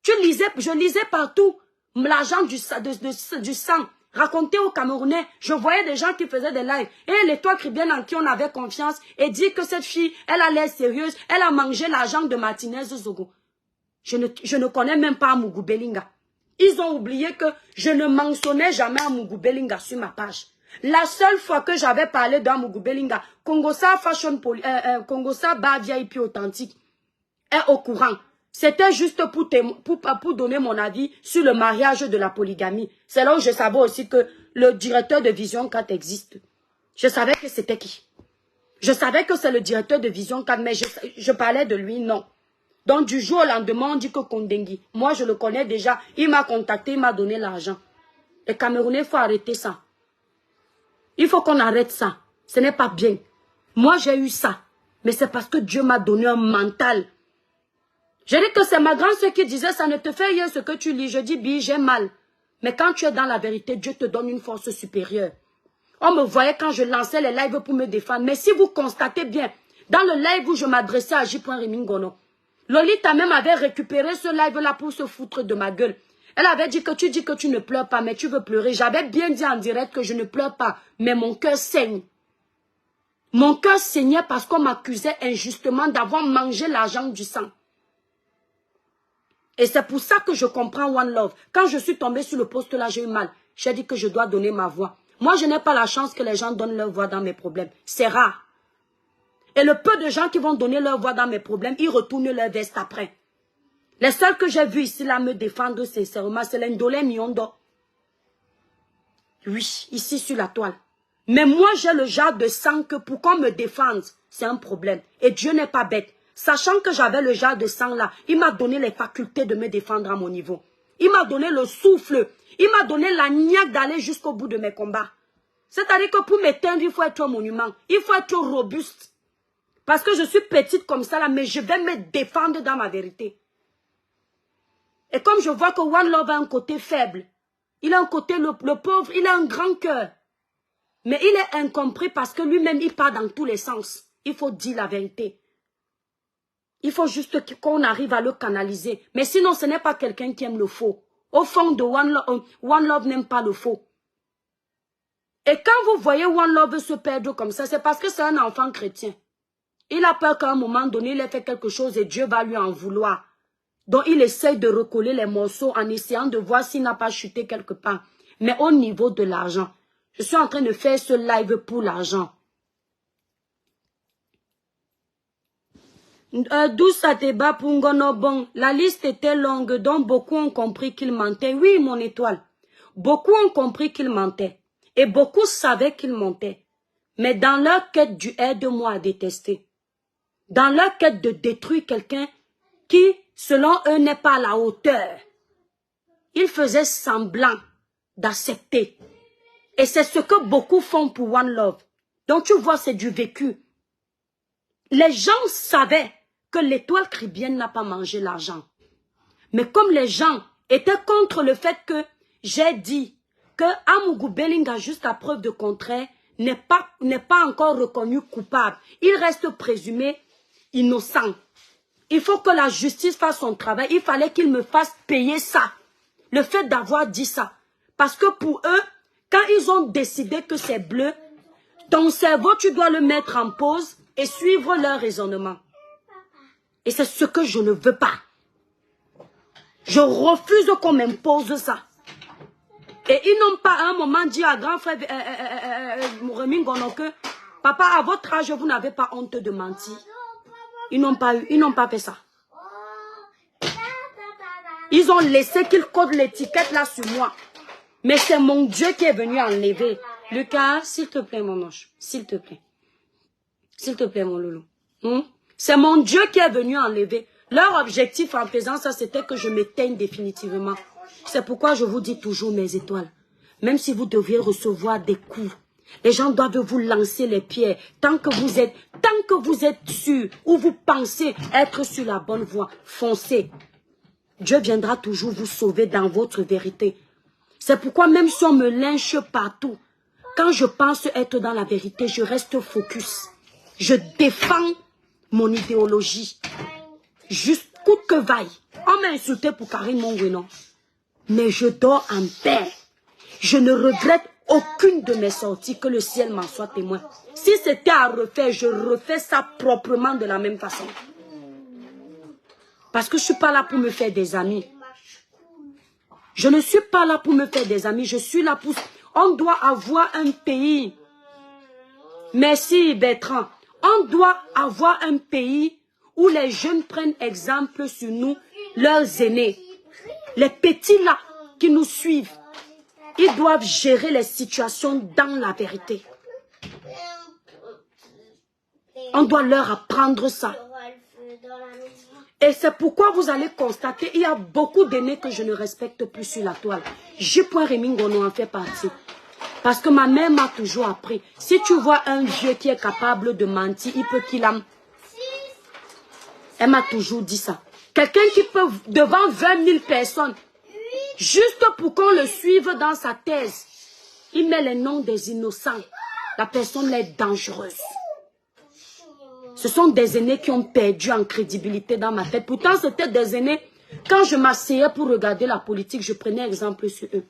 Je lisais partout l'argent du sang. Raconté aux Camerounais, je voyais des gens qui faisaient des lives. Et l'étoile chrétienne en qui on avait confiance et dit que cette fille, elle a l'air sérieuse, elle a mangé l'argent de Martinez Zogo. Je ne connais même pas Amougou Belinga. Ils ont oublié que je ne mentionnais jamais Amougou Belinga sur ma page. La seule fois que j'avais parlé d'Amougou Belinga, Congosa Fashion Congosa Bar VIP authentique est au courant. C'était juste pour donner mon avis sur le mariage de la polygamie. C'est là où je savais aussi que le directeur de Vision 4 existe. Je savais que c'était qui. Je savais que c'est le directeur de Vision 4, mais je parlais de lui, non. Donc du jour au lendemain, on dit que Kondengui, moi je le connais déjà, il m'a contacté, il m'a donné l'argent. Les Camerounais, il faut arrêter ça. Il faut qu'on arrête ça. Ce n'est pas bien. Moi j'ai eu ça, mais c'est parce que Dieu m'a donné un mental. Je dis que c'est ma grande sœur qui disait, ça ne te fait rien ce que tu lis. Je dis, Bi, j'ai mal. Mais quand tu es dans la vérité, Dieu te donne une force supérieure. On me voyait quand je lançais les lives pour me défendre. Mais si vous constatez bien, dans le live où je m'adressais à J.Rimingono, Lolita même avait récupéré ce live-là pour se foutre de ma gueule. Elle avait dit que tu dis que tu ne pleures pas, mais tu veux pleurer. J'avais bien dit en direct que je ne pleure pas, mais mon cœur saigne. Mon cœur saignait parce qu'on m'accusait injustement d'avoir mangé l'argent du sang. Et c'est pour ça que je comprends One Love. Quand je suis tombée sur le poste là, j'ai eu mal. J'ai dit que je dois donner ma voix. Moi, je n'ai pas la chance que les gens donnent leur voix dans mes problèmes. C'est rare. Et le peu de gens qui vont donner leur voix dans mes problèmes, ils retournent leur veste après. Les seuls que j'ai vus ici là me défendre sincèrement, c'est l'Indolé Miondo. Oui, ici sur la toile. Mais moi, j'ai le genre de sang que pour qu'on me défende, c'est un problème. Et Dieu n'est pas bête. Sachant que j'avais le genre de sang là, il m'a donné les facultés de me défendre à mon niveau. Il m'a donné le souffle. Il m'a donné la niaque d'aller jusqu'au bout de mes combats. C'est-à-dire que pour m'éteindre, il faut être un monument. Il faut être robuste. Parce que je suis petite comme ça là, mais je vais me défendre dans ma vérité. Et comme je vois que One Love a un côté faible, il a un côté, le pauvre, il a un grand cœur. Mais il est incompris parce que lui-même, il part dans tous les sens. Il faut dire la vérité. Il faut juste qu'on arrive à le canaliser. Mais sinon, ce n'est pas quelqu'un qui aime le faux. Au fond de One Love n'aime pas le faux. Et quand vous voyez One Love se perdre comme ça, c'est parce que c'est un enfant chrétien. Il a peur qu'à un moment donné, il ait fait quelque chose et Dieu va lui en vouloir. Donc, il essaye de recoller les morceaux en essayant de voir s'il n'a pas chuté quelque part. Mais au niveau de l'argent, je suis en train de faire ce live pour l'argent. D'où ça débat pour Ngono bon. La liste était longue, donc beaucoup ont compris qu'il mentait. Oui, mon étoile. Beaucoup ont compris qu'il mentait. Et beaucoup savaient qu'il mentait. Mais dans leur quête du aide-moi à détester, dans leur quête de détruire quelqu'un qui, selon eux, n'est pas à la hauteur, ils faisaient semblant d'accepter. Et c'est ce que beaucoup font pour One Love. Donc tu vois, c'est du vécu. Les gens savaient que l'étoile chrétienne n'a pas mangé l'argent. Mais comme les gens étaient contre le fait que j'ai dit que Amougou Belinga, jusqu'à preuve de contraire, n'est pas encore reconnu coupable. Il reste présumé innocent. Il faut que la justice fasse son travail. Il fallait qu'il me fasse payer ça. Le fait d'avoir dit ça. Parce que pour eux, quand ils ont décidé que c'est bleu, ton cerveau, tu dois le mettre en pause et suivre leur raisonnement. Et c'est ce que je ne veux pas. Je refuse qu'on m'impose ça. Et ils n'ont pas à un moment dit à grand frère Rimingono que papa, à votre âge, vous n'avez pas honte de mentir. Ils n'ont pas fait ça. Ils ont laissé qu'ils codent l'étiquette là sur moi. Mais c'est mon Dieu qui est venu enlever. Lucas, s'il te plaît, mon ange. S'il te plaît. S'il te plaît, mon loulou. C'est mon Dieu qui est venu enlever. Leur objectif en faisant ça, c'était que je m'éteigne définitivement. C'est pourquoi je vous dis toujours mes étoiles. Même si vous deviez recevoir des coups, les gens doivent vous lancer les pierres. Tant que vous êtes sûr ou vous pensez être sur la bonne voie, foncez. Dieu viendra toujours vous sauver dans votre vérité. C'est pourquoi même si on me lynche partout, quand je pense être dans la vérité, je reste focus. Je défends mon idéologie. Juste coûte que vaille. On m'a insulté pour Karine Mongwenon. Mais je dors en paix. Je ne regrette aucune de mes sorties, que le ciel m'en soit témoin. Si c'était à refaire, je refais ça proprement de la même façon. Parce que je ne suis pas là pour me faire des amis. Je ne suis pas là pour me faire des amis. Je suis là pour... On doit avoir un pays. Merci Bertrand. On doit avoir un pays où les jeunes prennent exemple sur nous, leurs aînés. Les petits là qui nous suivent. Ils doivent gérer les situations dans la vérité. On doit leur apprendre ça. Et c'est pourquoi vous allez constater, il y a beaucoup d'aînés que je ne respecte plus sur la toile. J. Remingono en fait partie. Parce que ma mère m'a toujours appris. Si tu vois un vieux qui est capable de mentir, il peut qu'il aime. Elle m'a toujours dit ça. Quelqu'un qui peut, devant 20 000 personnes, juste pour qu'on le suive dans sa thèse, il met les noms des innocents. La personne est dangereuse. Ce sont des aînés qui ont perdu en crédibilité dans ma tête. Pourtant, c'était des aînés. Quand je m'asseyais pour regarder la politique, je prenais exemple sur eux.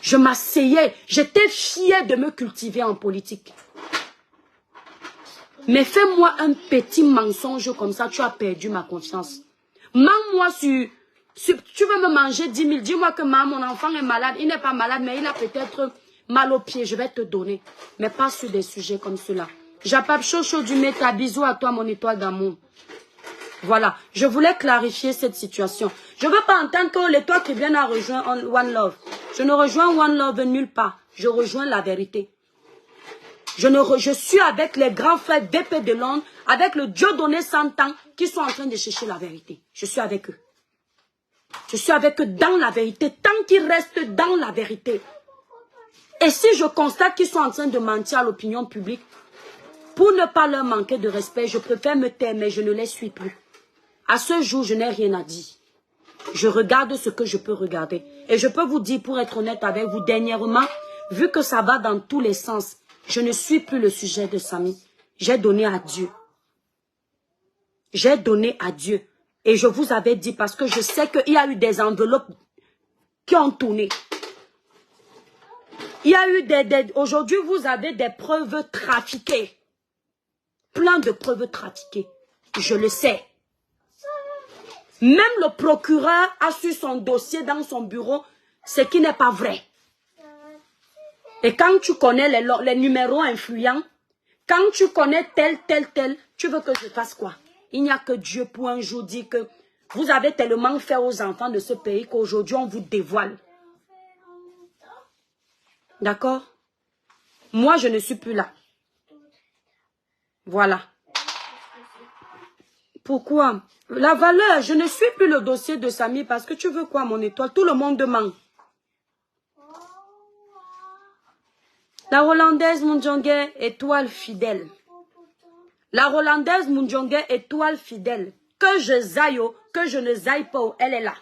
Je m'asseyais. J'étais fière de me cultiver en politique. Mais fais-moi un petit mensonge comme ça, tu as perdu ma confiance. Mens-moi sur... Tu veux me manger 10 000, dis-moi que mon enfant est malade. Il n'est pas malade, mais il a peut-être mal au pied. Je vais te donner. Mais pas sur des sujets comme cela. J'appelle Chocho du Méta. Bisous à toi, mon étoile d'amour. Voilà. Je voulais clarifier cette situation. Je ne veux pas entendre que l'étoile qui vient à rejoindre One Love. Je ne rejoins One Love nulle part. Je rejoins la vérité. Je suis avec les grands frères d'épée de Londres, avec le Dieu donné 100 ans, qui sont en train de chercher la vérité. Je suis avec eux. Je suis avec eux dans la vérité, tant qu'ils restent dans la vérité. Et si je constate qu'ils sont en train de mentir à l'opinion publique, pour ne pas leur manquer de respect, je préfère me taire, mais je ne les suis plus. À ce jour, je n'ai rien à dire. Je regarde ce que je peux regarder. Et je peux vous dire, pour être honnête avec vous, dernièrement, vu que ça va dans tous les sens, je ne suis plus le sujet de Samy. J'ai donné à Dieu. J'ai donné à Dieu. Et je vous avais dit, parce que je sais qu'il y a eu des enveloppes qui ont tourné. Il y a eu aujourd'hui, vous avez des preuves trafiquées. Plein de preuves trafiquées. Je le sais. Même le procureur a su son dossier dans son bureau, ce qui n'est pas vrai. Et quand tu connais les numéros influents, quand tu connais tel, tu veux que je fasse quoi? Il n'y a que Dieu pour un jour dire que vous avez tellement fait aux enfants de ce pays qu'aujourd'hui on vous dévoile. D'accord? Moi, je ne suis plus là. Voilà. Pourquoi? La valeur, je ne suis plus le dossier de Samy parce que tu veux quoi, mon étoile? Tout le monde demande. La Hollandaise Mundjonge, étoile fidèle. La Hollandaise Mundjonge, étoile fidèle. Que je zaille, que je ne zaille pas, elle est là.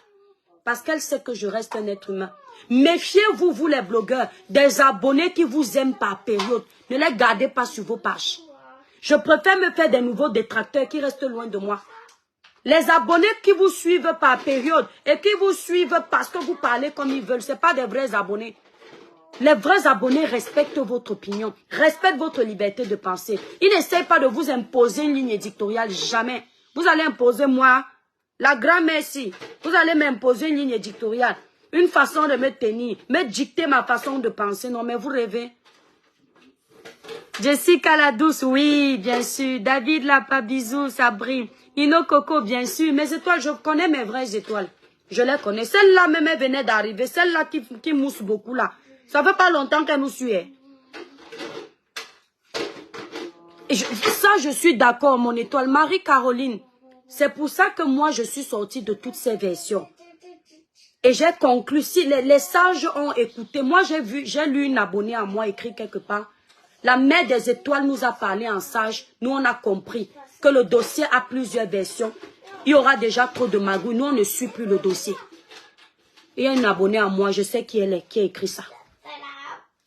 Parce qu'elle sait que je reste un être humain. Méfiez-vous, vous les blogueurs, des abonnés qui vous aiment par période. Ne les gardez pas sur vos pages. Je préfère me faire des nouveaux détracteurs qui restent loin de moi. Les abonnés qui vous suivent par période et qui vous suivent parce que vous parlez comme ils veulent, ce n'est pas des vrais abonnés. Les vrais abonnés respectent votre opinion, respectent votre liberté de penser. Ils n'essayent pas de vous imposer une ligne éditoriale, jamais. Vous allez imposer moi, la grand-mère ici, vous allez m'imposer une ligne éditoriale, une façon de me tenir, me dicter ma façon de penser. Non, mais vous rêvez. Jessica la douce, oui, bien sûr. David Lapa, bisous, Sabri. Ino Coco, bien sûr. Mes étoiles, je connais mes vraies étoiles. Je les connais. Celle-là même, elle venait d'arriver. Celle-là qui mousse beaucoup là. Ça fait pas longtemps qu'elle nous suit. Et ça, je suis d'accord, mon étoile. Marie-Caroline, c'est pour ça que moi, je suis sortie de toutes ces versions. Et j'ai conclu, si les sages ont écouté, moi j'ai lu une abonnée à moi écrit quelque part. La mère des étoiles nous a parlé en sage. Nous, on a compris que le dossier a plusieurs versions. Il y aura déjà trop de magouilles. Nous, on ne suit plus le dossier. Il y a une abonnée à moi, je sais qui elle est, qui a écrit ça.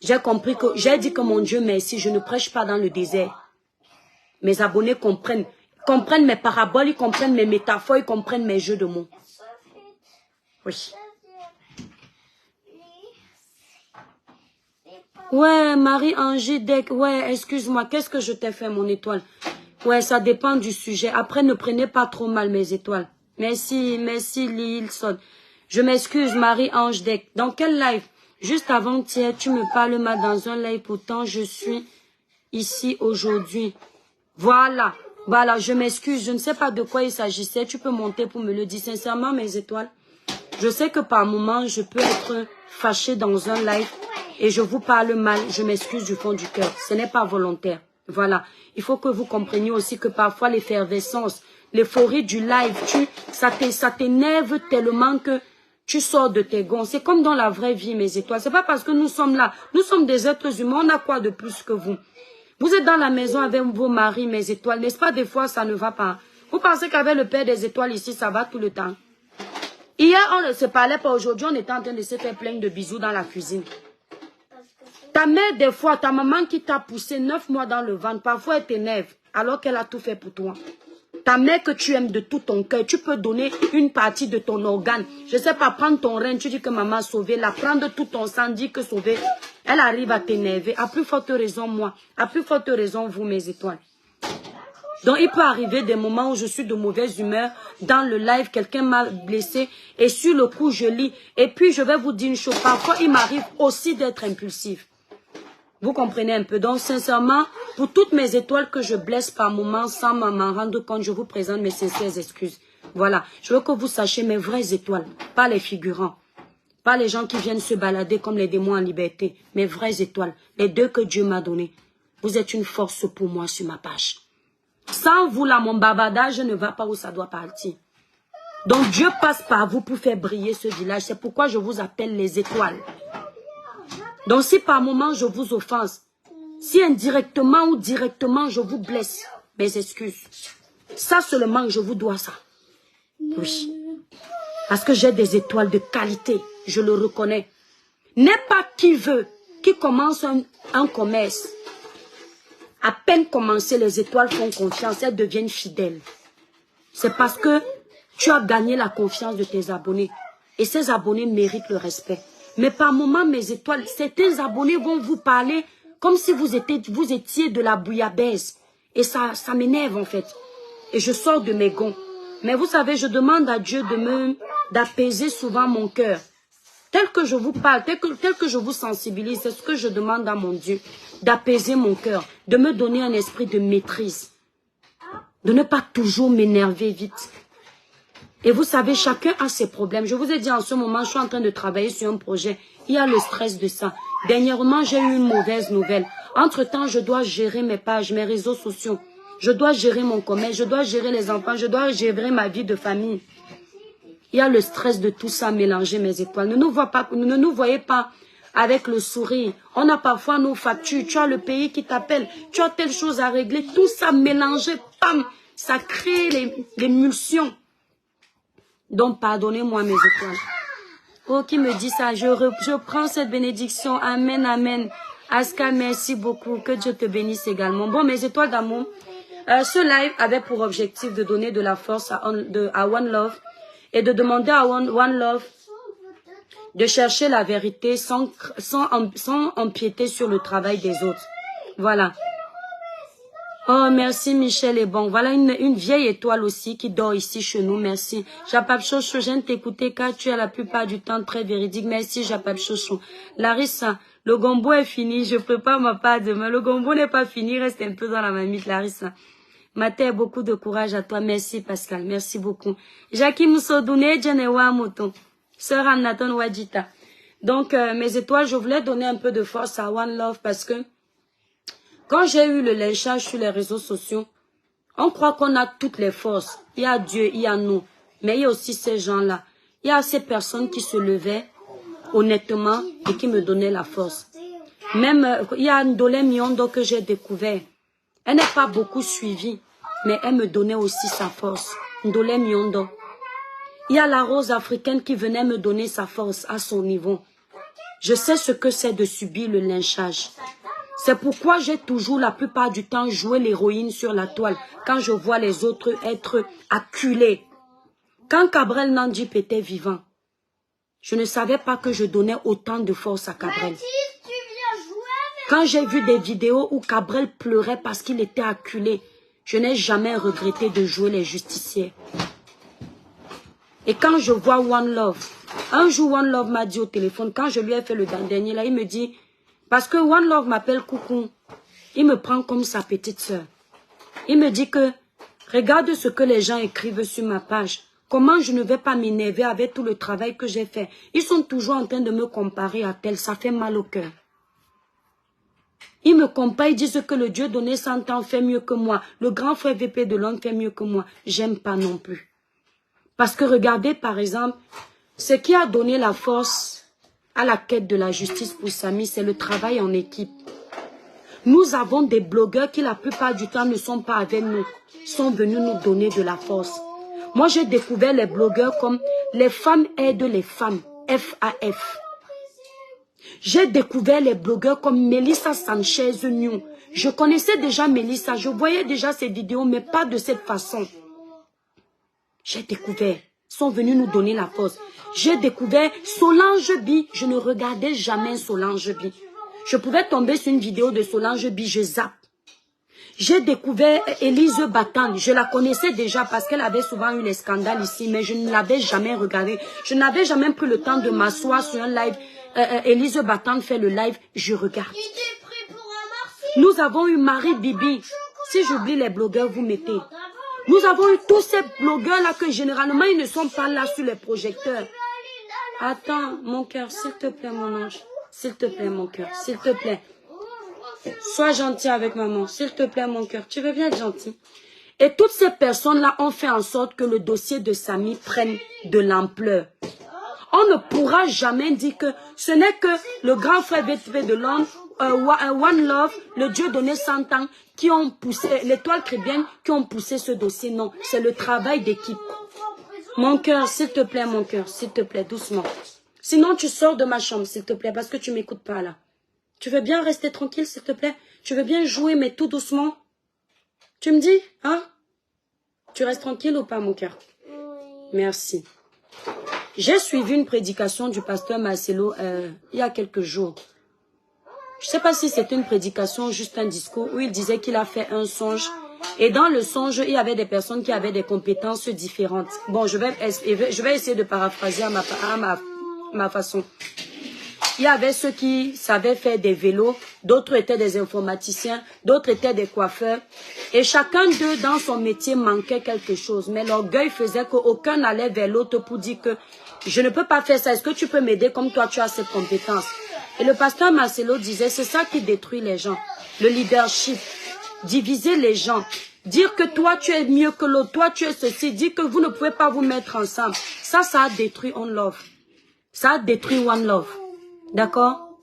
J'ai compris que, j'ai dit que mon Dieu merci, je ne prêche pas dans le désert. Mes abonnés comprennent mes paraboles, ils comprennent mes métaphores, ils comprennent mes jeux de mots. Oui. Ouais, Marie-Angélique, ouais, excuse-moi, qu'est-ce que je t'ai fait, mon étoile? Ouais, ça dépend du sujet. Après, ne prenez pas trop mal mes étoiles. Merci, Lilson. Je m'excuse, Marie-Angélique. Dans quel live? Juste avant-hier, tu me parles mal dans un live, pourtant je suis ici aujourd'hui. Voilà, je m'excuse, je ne sais pas de quoi il s'agissait. Tu peux monter pour me le dire sincèrement, mes étoiles. Je sais que par moment, je peux être fâchée dans un live et je vous parle mal. Je m'excuse du fond du cœur. Ce n'est pas volontaire. Voilà. Il faut que vous compreniez aussi que parfois l'effervescence, l'euphorie du live, ça t'énerve tellement que tu sors de tes gonds. C'est comme dans la vraie vie, mes étoiles. C'est pas parce que nous sommes là. Nous sommes des êtres humains. On a quoi de plus que vous? Vous êtes dans la maison avec vos maris, mes étoiles. N'est-ce pas, des fois, ça ne va pas? Vous pensez qu'avec le Père des étoiles ici, ça va tout le temps? Hier, on ne se parlait pas. Aujourd'hui, on était en train de se faire plein de bisous dans la cuisine. Ta mère, des fois, ta maman qui t'a poussé 9 mois dans le ventre, parfois elle t'énerve, alors qu'elle a tout fait pour toi. Ta mère que tu aimes de tout ton cœur, tu peux donner une partie de ton organe. Je ne sais pas, prendre ton rein, tu dis que maman a sauvé, la prendre tout ton sang, dit que sauver. Elle arrive à t'énerver. À plus forte raison, moi. À plus forte raison, vous, mes étoiles. Donc, il peut arriver des moments où je suis de mauvaise humeur. Dans le live, quelqu'un m'a blessé. Et sur le coup, je lis. Et puis, je vais vous dire une chose. Parfois, il m'arrive aussi d'être impulsif. Vous comprenez un peu. Donc, sincèrement, pour toutes mes étoiles que je blesse par moment, sans m'en rendre compte, je vous présente mes sincères excuses. Voilà. Je veux que vous sachiez mes vraies étoiles. Pas les figurants. Pas les gens qui viennent se balader comme les démons en liberté. Mes vraies étoiles. Les deux que Dieu m'a données. Vous êtes une force pour moi sur ma page. Sans vous là, mon bavardage ne va pas où ça doit partir. Donc Dieu passe par vous pour faire briller ce village. C'est pourquoi je vous appelle les étoiles. Donc si par moment je vous offense, si indirectement ou directement je vous blesse, mes excuses. Ça seulement je vous dois ça. Oui. Parce que j'ai des étoiles de qualité. Je le reconnais. N'est pas qui veut, qui commence un commerce. À peine commencé, les étoiles font confiance, elles deviennent fidèles. C'est parce que tu as gagné la confiance de tes abonnés. Et ces abonnés méritent le respect. Mais par moments, mes étoiles, certains abonnés vont vous parler comme si vous étiez de la bouillabaisse. Et ça m'énerve en fait. Et je sors de mes gonds. Mais vous savez, je demande à Dieu d'apaiser souvent mon cœur. Tel que je vous parle, tel que je vous sensibilise, c'est ce que je demande à mon Dieu. D'apaiser mon cœur, de me donner un esprit de maîtrise. De ne pas toujours m'énerver vite. Et vous savez, chacun a ses problèmes. Je vous ai dit en ce moment, je suis en train de travailler sur un projet. Il y a le stress de ça. Dernièrement, j'ai eu une mauvaise nouvelle. Entre-temps, je dois gérer mes pages, mes réseaux sociaux. Je dois gérer mon commerce, je dois gérer les enfants, je dois gérer ma vie de famille. Il y a le stress de tout ça mélangé, mes étoiles. Ne nous voyez pas avec le sourire. On a parfois nos factures. Tu as le pays qui t'appelle. Tu as telle chose à régler. Tout ça mélangé, pam, ça crée l'émulsion. Donc, pardonnez-moi, mes étoiles. Oh, qui me dit ça? Je prends cette bénédiction. Amen, amen. Aska, merci beaucoup. Que Dieu te bénisse également. Bon, mes étoiles d'amour. Ce live avait pour objectif de donner de la force à One Love et de demander à One Love de chercher la vérité sans empiéter sur le travail des autres. Voilà. Oh, merci Michel et bon. Voilà une vieille étoile aussi qui dort ici chez nous. Merci. Japap Chocho, je viens de t'écouter car tu es la plupart du temps très véridique. Merci Japap Chocho. Larissa, le gombo est fini. Je prépare ma part demain. Le gombo n'est pas fini. Reste un peu dans la mamite, Larissa. Matin, beaucoup de courage à toi. Merci Pascal, merci beaucoup. Jackie Moussodoune, Djenewa Mouton. Sœur Annaton Wadjita. Donc, mes étoiles, je voulais donner un peu de force à One Love parce que quand j'ai eu le lynchage sur les réseaux sociaux, on croit qu'on a toutes les forces. Il y a Dieu, il y a nous. Mais il y a aussi ces gens-là. Il y a ces personnes qui se levaient honnêtement et qui me donnaient la force. Même, il y a Ndolé Miondo que j'ai découvert. Elle n'est pas beaucoup suivie, mais elle me donnait aussi sa force. Ndolé Miondo. Il y a la rose africaine qui venait me donner sa force à son niveau. Je sais ce que c'est de subir le lynchage. C'est pourquoi j'ai toujours la plupart du temps joué l'héroïne sur la toile quand je vois les autres être acculés. Quand Cabrel Nandip était vivant, je ne savais pas que je donnais autant de force à Cabrel. Quand j'ai vu des vidéos où Cabrel pleurait parce qu'il était acculé, je n'ai jamais regretté de jouer les justiciers. Et quand je vois One Love, un jour One Love m'a dit au téléphone, quand je lui ai fait le dernier là, il me dit, parce que One Love m'appelle Coucou, il me prend comme sa petite soeur. Il me dit que, regarde ce que les gens écrivent sur ma page. Comment je ne vais pas m'énerver avec tout le travail que j'ai fait. Ils sont toujours en train de me comparer à tel, ça fait mal au cœur. Ils me comparent, ils disent que le Dieu donné 100 ans fait mieux que moi. Le grand frère VP de l'homme fait mieux que moi. J'aime pas non plus. Parce que regardez par exemple, ce qui a donné la force à la quête de la justice pour Samy, c'est le travail en équipe. Nous avons des blogueurs qui la plupart du temps ne sont pas avec nous, sont venus nous donner de la force. Moi j'ai découvert les blogueurs comme les femmes aident les femmes, FAF. J'ai découvert les blogueurs comme Melissa Sanchez New. Je connaissais déjà Melissa, je voyais déjà ses vidéos, mais pas de cette façon. J'ai découvert, ils sont venus nous donner la force. J'ai découvert Solange Bi, je ne regardais jamais Solange Bi. Je pouvais tomber sur une vidéo de Solange Bi, je zappe. J'ai découvert Élise Batane, je la connaissais déjà parce qu'elle avait souvent eu les scandales ici, mais je ne l'avais jamais regardée. Je n'avais jamais pris le temps de m'asseoir sur un live. Élise Batane fait le live, je regarde. Nous avons eu Marie Bibi. Si j'oublie les blogueurs, vous mettez. Nous avons eu tous ces blogueurs-là que généralement, ils ne sont pas là sur les projecteurs. Attends, mon cœur, s'il te plaît, mon ange. S'il te plaît, mon cœur, s'il te plaît. Sois gentil avec maman, s'il te plaît, mon cœur. Tu veux bien être gentil? Et toutes ces personnes-là ont fait en sorte que le dossier de Samy prenne de l'ampleur. On ne pourra jamais dire que ce n'est que le grand frère VTV de l'homme, One Love, le Dieu donné 100 ans, qui ont poussé, l'étoile chrétienne, qui ont poussé ce dossier. Non, c'est le travail d'équipe. Mon cœur, s'il te plaît, mon cœur, s'il te plaît, doucement. Sinon, tu sors de ma chambre, s'il te plaît, parce que tu m'écoutes pas là. Tu veux bien rester tranquille, s'il te plaît? Tu veux bien jouer, mais tout doucement? Tu me dis, hein? Tu restes tranquille ou pas, mon cœur? Merci. J'ai suivi une prédication du pasteur Marcelo il y a quelques jours. Je ne sais pas si c'était une prédication ou juste un discours où il disait qu'il a fait un songe. Et dans le songe, il y avait des personnes qui avaient des compétences différentes. Bon, je vais essayer de paraphraser à ma façon. Il y avait ceux qui savaient faire des vélos, d'autres étaient des informaticiens, d'autres étaient des coiffeurs. Et chacun d'eux, dans son métier, manquait quelque chose. Mais l'orgueil faisait qu'aucun n'allait vers l'autre pour dire que je ne peux pas faire ça. Est-ce que tu peux m'aider comme toi, tu as cette compétence? Et le pasteur Marcelo disait, c'est ça qui détruit les gens. Le leadership, diviser les gens. Dire que toi, tu es mieux que l'autre, toi, tu es ceci. Dire que vous ne pouvez pas vous mettre ensemble. Ça a détruit One Love. Ça a détruit One Love. D'accord?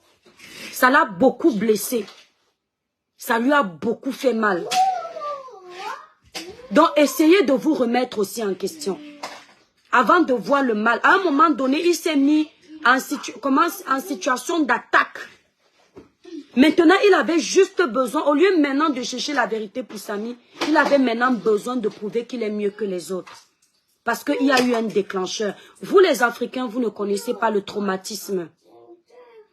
Ça l'a beaucoup blessé. Ça lui a beaucoup fait mal. Donc, essayez de vous remettre aussi en question. Avant de voir le mal. À un moment donné, il s'est mis en situation d'attaque. Maintenant, il avait juste besoin, au lieu maintenant de chercher la vérité pour Samy, il avait maintenant besoin de prouver qu'il est mieux que les autres. Parce qu'il y a eu un déclencheur. Vous, les Africains, vous ne connaissez pas le traumatisme.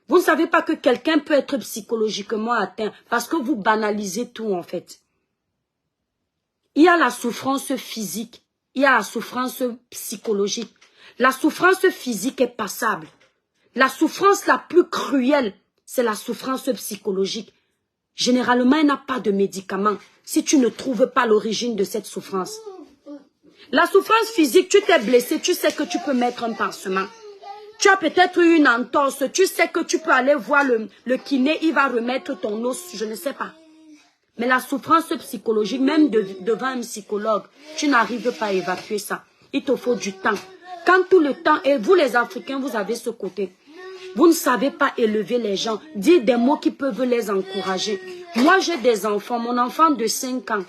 Vous ne savez pas que quelqu'un peut être psychologiquement atteint parce que vous banalisez tout en fait. Il y a la souffrance physique, il y a la souffrance psychologique. La souffrance physique est passable. La souffrance la plus cruelle, c'est la souffrance psychologique. Généralement, il n'a pas de médicament si tu ne trouves pas l'origine de cette souffrance. La souffrance physique, tu t'es blessé, tu sais que tu peux mettre un pansement. Tu as peut-être eu une entorse, tu sais que tu peux aller voir le kiné, il va remettre ton os, je ne sais pas. Mais la souffrance psychologique, même devant un psychologue, tu n'arrives pas à évacuer ça. Il te faut du temps. Quand tout le temps, et vous les Africains, vous avez ce côté. Vous ne savez pas élever les gens, dire des mots qui peuvent les encourager. Moi, j'ai des enfants, mon enfant de 5 ans.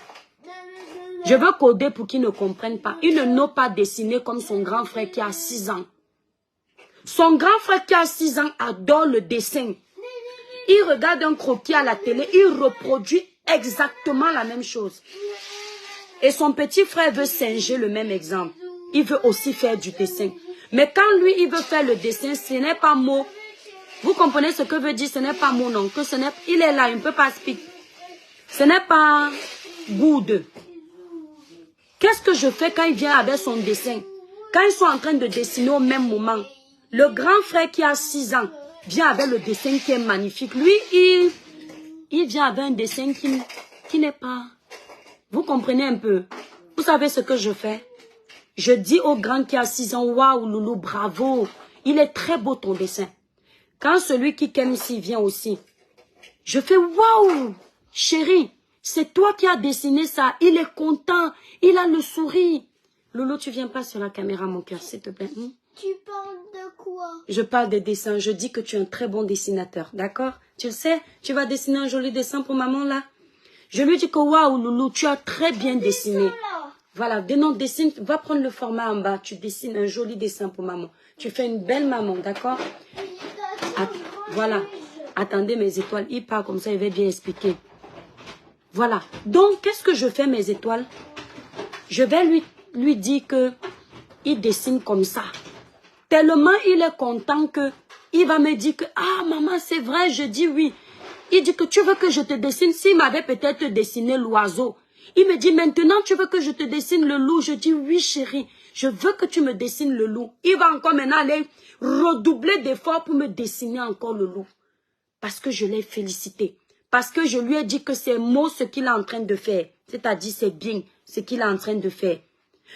Je veux coder pour qu'ils ne comprennent pas. Il ne n'ose pas dessiner comme son grand frère qui a 6 ans. Son grand frère qui a 6 ans adore le dessin. Il regarde un croquis à la télé, il reproduit exactement la même chose. Et son petit frère veut singer le même exemple. Il veut aussi faire du dessin. Mais quand lui, il veut faire le dessin, ce n'est pas mot. Vous comprenez ce que veut dire, ce n'est pas mot, non. Que ce n'est, il est là, il ne peut pas speak. Ce n'est pas good. Qu'est-ce que je fais quand il vient avec son dessin? Quand ils sont en train de dessiner au même moment, le grand frère qui a 6 ans vient avec le dessin qui est magnifique. Lui, il vient avec un dessin qui n'est pas... Vous comprenez un peu? Vous savez ce que je fais? Je dis au grand qui a 6 ans, waouh, Loulou, bravo. Il est très beau ton dessin. Quand celui qui Kemsi vient aussi, je fais waouh, chérie, c'est toi qui as dessiné ça. Il est content, il a le sourire. Loulou, tu viens pas sur la caméra, mon cœur, s'il te plaît. Tu parles de quoi? Je parle des dessins. Je dis que tu es un très bon dessinateur, d'accord? Tu le sais, tu vas dessiner un joli dessin pour maman, là. Je lui dis que waouh, Loulou, tu as très bien dessiné. Voilà, dessine, va prendre le format en bas. Tu dessines un joli dessin pour maman. Tu fais une belle maman, d'accord? Voilà. Attendez mes étoiles. Il part comme ça, il va bien expliquer. Voilà. Donc, qu'est-ce que je fais, mes étoiles? Je vais lui dire que il dessine comme ça. Tellement il est content que il va me dire que, ah, maman, c'est vrai, je dis oui. Il dit que tu veux que je te dessine. S'il m'avait peut-être dessiné l'oiseau. Il me dit, maintenant, tu veux que je te dessine le loup? Je dis, oui, chérie, je veux que tu me dessines le loup. Il va encore maintenant aller redoubler d'efforts pour me dessiner encore le loup. Parce que je l'ai félicité. Parce que je lui ai dit que c'est beau ce qu'il est en train de faire. C'est-à-dire, c'est bien ce qu'il est en train de faire.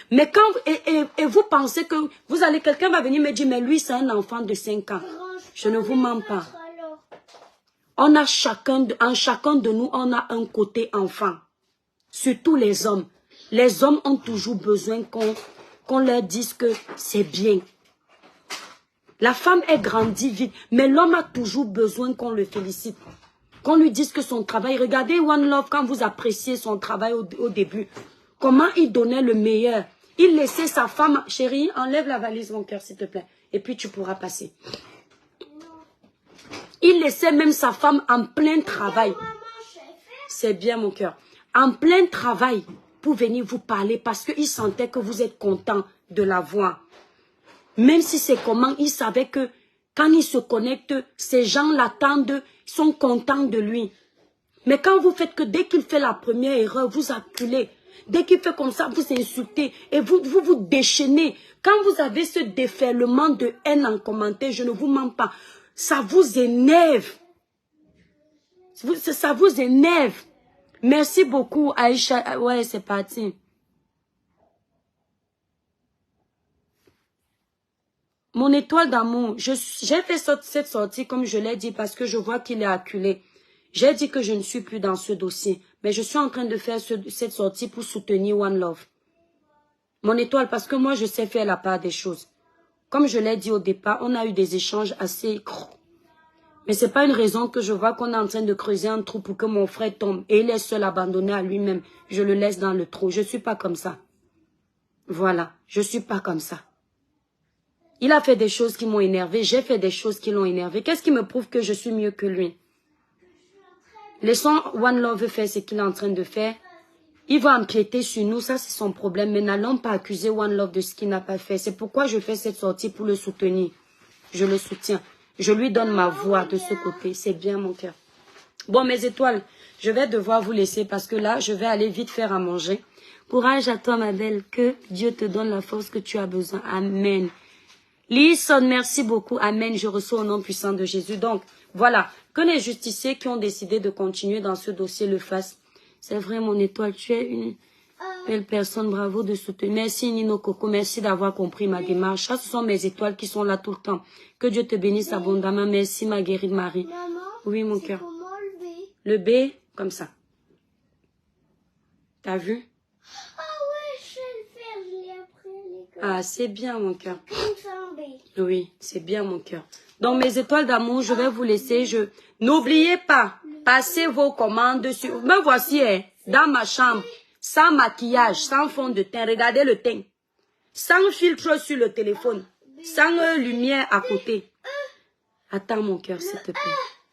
Mais quand, et vous pensez que vous allez, quelqu'un va venir me dire, mais lui, c'est un enfant de 5 ans. Je ne vous mens pas. On a en chacun de nous, on a un côté enfant. Surtout les hommes. Les hommes ont toujours besoin qu'on leur dise que c'est bien. La femme est grandie vite, mais l'homme a toujours besoin qu'on le félicite. Qu'on lui dise que son travail... Regardez One Love quand vous appréciez son travail au début. Comment il donnait le meilleur. Il laissait sa femme... Chérie, enlève la valise, mon cœur, s'il te plaît. Et puis tu pourras passer. Il laissait même sa femme en plein travail. C'est bien, mon cœur. En plein travail pour venir vous parler parce qu'il sentait que vous êtes content de la voir. Même si c'est comment, il savait que quand il se connecte, ces gens l'attendent, sont contents de lui. Mais quand vous faites que dès qu'il fait la première erreur, vous acculez. Dès qu'il fait comme ça, vous insultez et vous déchaînez. Quand vous avez ce déferlement de haine en commentaire, je ne vous mens pas, ça vous énerve. Ça vous énerve. Merci beaucoup, Aïcha. Ouais, c'est parti. Mon étoile d'amour, j'ai fait cette sortie, comme je l'ai dit, parce que je vois qu'il est acculé. J'ai dit que je ne suis plus dans ce dossier, mais je suis en train de faire cette sortie pour soutenir One Love. Mon étoile, parce que moi, je sais faire la part des choses. Comme je l'ai dit au départ, on a eu des échanges assez gros. Mais ce n'est pas une raison que je vois qu'on est en train de creuser un trou pour que mon frère tombe et il est seul abandonné à lui-même. Je le laisse dans le trou. Je ne suis pas comme ça. Voilà, je ne suis pas comme ça. Il a fait des choses qui m'ont énervé. J'ai fait des choses qui l'ont énervé. Qu'est-ce qui me prouve que je suis mieux que lui? Laissons One Love faire ce qu'il est en train de faire. Il va empiéter sur nous, ça c'est son problème. Mais n'allons pas accuser One Love de ce qu'il n'a pas fait. C'est pourquoi je fais cette sortie pour le soutenir. Je le soutiens. Je lui donne ma voix de ce côté. C'est bien, mon cœur. Bon, mes étoiles, je vais devoir vous laisser parce que là, je vais aller vite faire à manger. Courage à toi, ma belle. Que Dieu te donne la force que tu as besoin. Amen. Lison, merci beaucoup. Amen. Je reçois au nom puissant de Jésus. Donc, voilà. Que les justiciers qui ont décidé de continuer dans ce dossier le fassent. C'est vrai, mon étoile, tu es une belle personne. Bravo de soutenir. Merci, Nino Coco. Merci d'avoir compris ma démarche. Ça, ce sont mes étoiles qui sont là tout le temps. Que Dieu te bénisse abondamment. Merci, ma guérite Marie. Maman, oui, mon cœur. Comment le B? Le B, comme ça. T'as vu? Ah ouais, je sais le faire. Je l'ai appris à l'école. Ah, c'est bien, mon cœur. Comme ça, un B. Oui, c'est bien, mon cœur. Donc, mes étoiles d'amour, je vais vous laisser. N'oubliez pas, passez vos commandes sur... Me voici, hein, dans ma chambre, sans maquillage, sans fond de teint. Regardez le teint. Sans filtre sur le téléphone. Sans lumière à côté. Attends, mon cœur, s'il te plaît.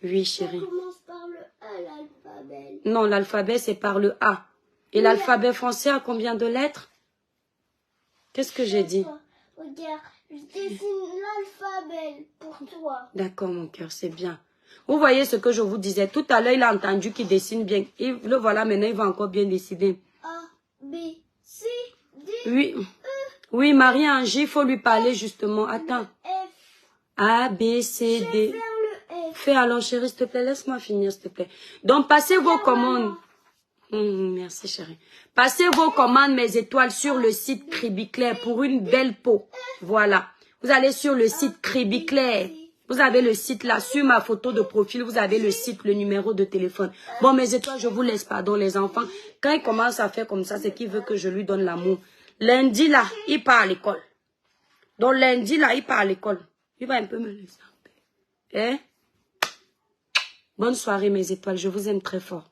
Oui, chérie. Ça commence par le A, l'alphabet. Non, l'alphabet, c'est par le A. Et l'alphabet français a combien de lettres? Qu'est-ce que j'ai dit? Regarde, je dessine l'alphabet pour toi. D'accord, mon cœur, c'est bien. Vous voyez ce que je vous disais. Tout à l'heure, il a entendu qu'il dessine bien. Et le voilà, maintenant, il va encore bien décider. A, B, C, D, Oui. E. Oui, Marie-Angie, il faut lui parler justement. Attends. F. A, B, C, D. Faire le F. Fais alors, chérie, s'il te plaît. Laisse-moi finir, s'il te plaît. Donc, passez vos commandes. Merci, chérie. Passez vos commandes, mes étoiles, sur le site Cribiclair pour une belle peau. Voilà. Vous allez sur le site Cribiclair. Vous avez le site là, sur ma photo de profil, vous avez le site, le numéro de téléphone. Bon, mes étoiles, je vous laisse, pardon, les enfants. Quand il commence à faire comme ça, c'est qu'il veut que je lui donne l'amour. Lundi, là, il part à l'école. Donc, lundi, là, il part à l'école. Il va un peu me laisser en paix. Hein? Bonne soirée, mes étoiles. Je vous aime très fort.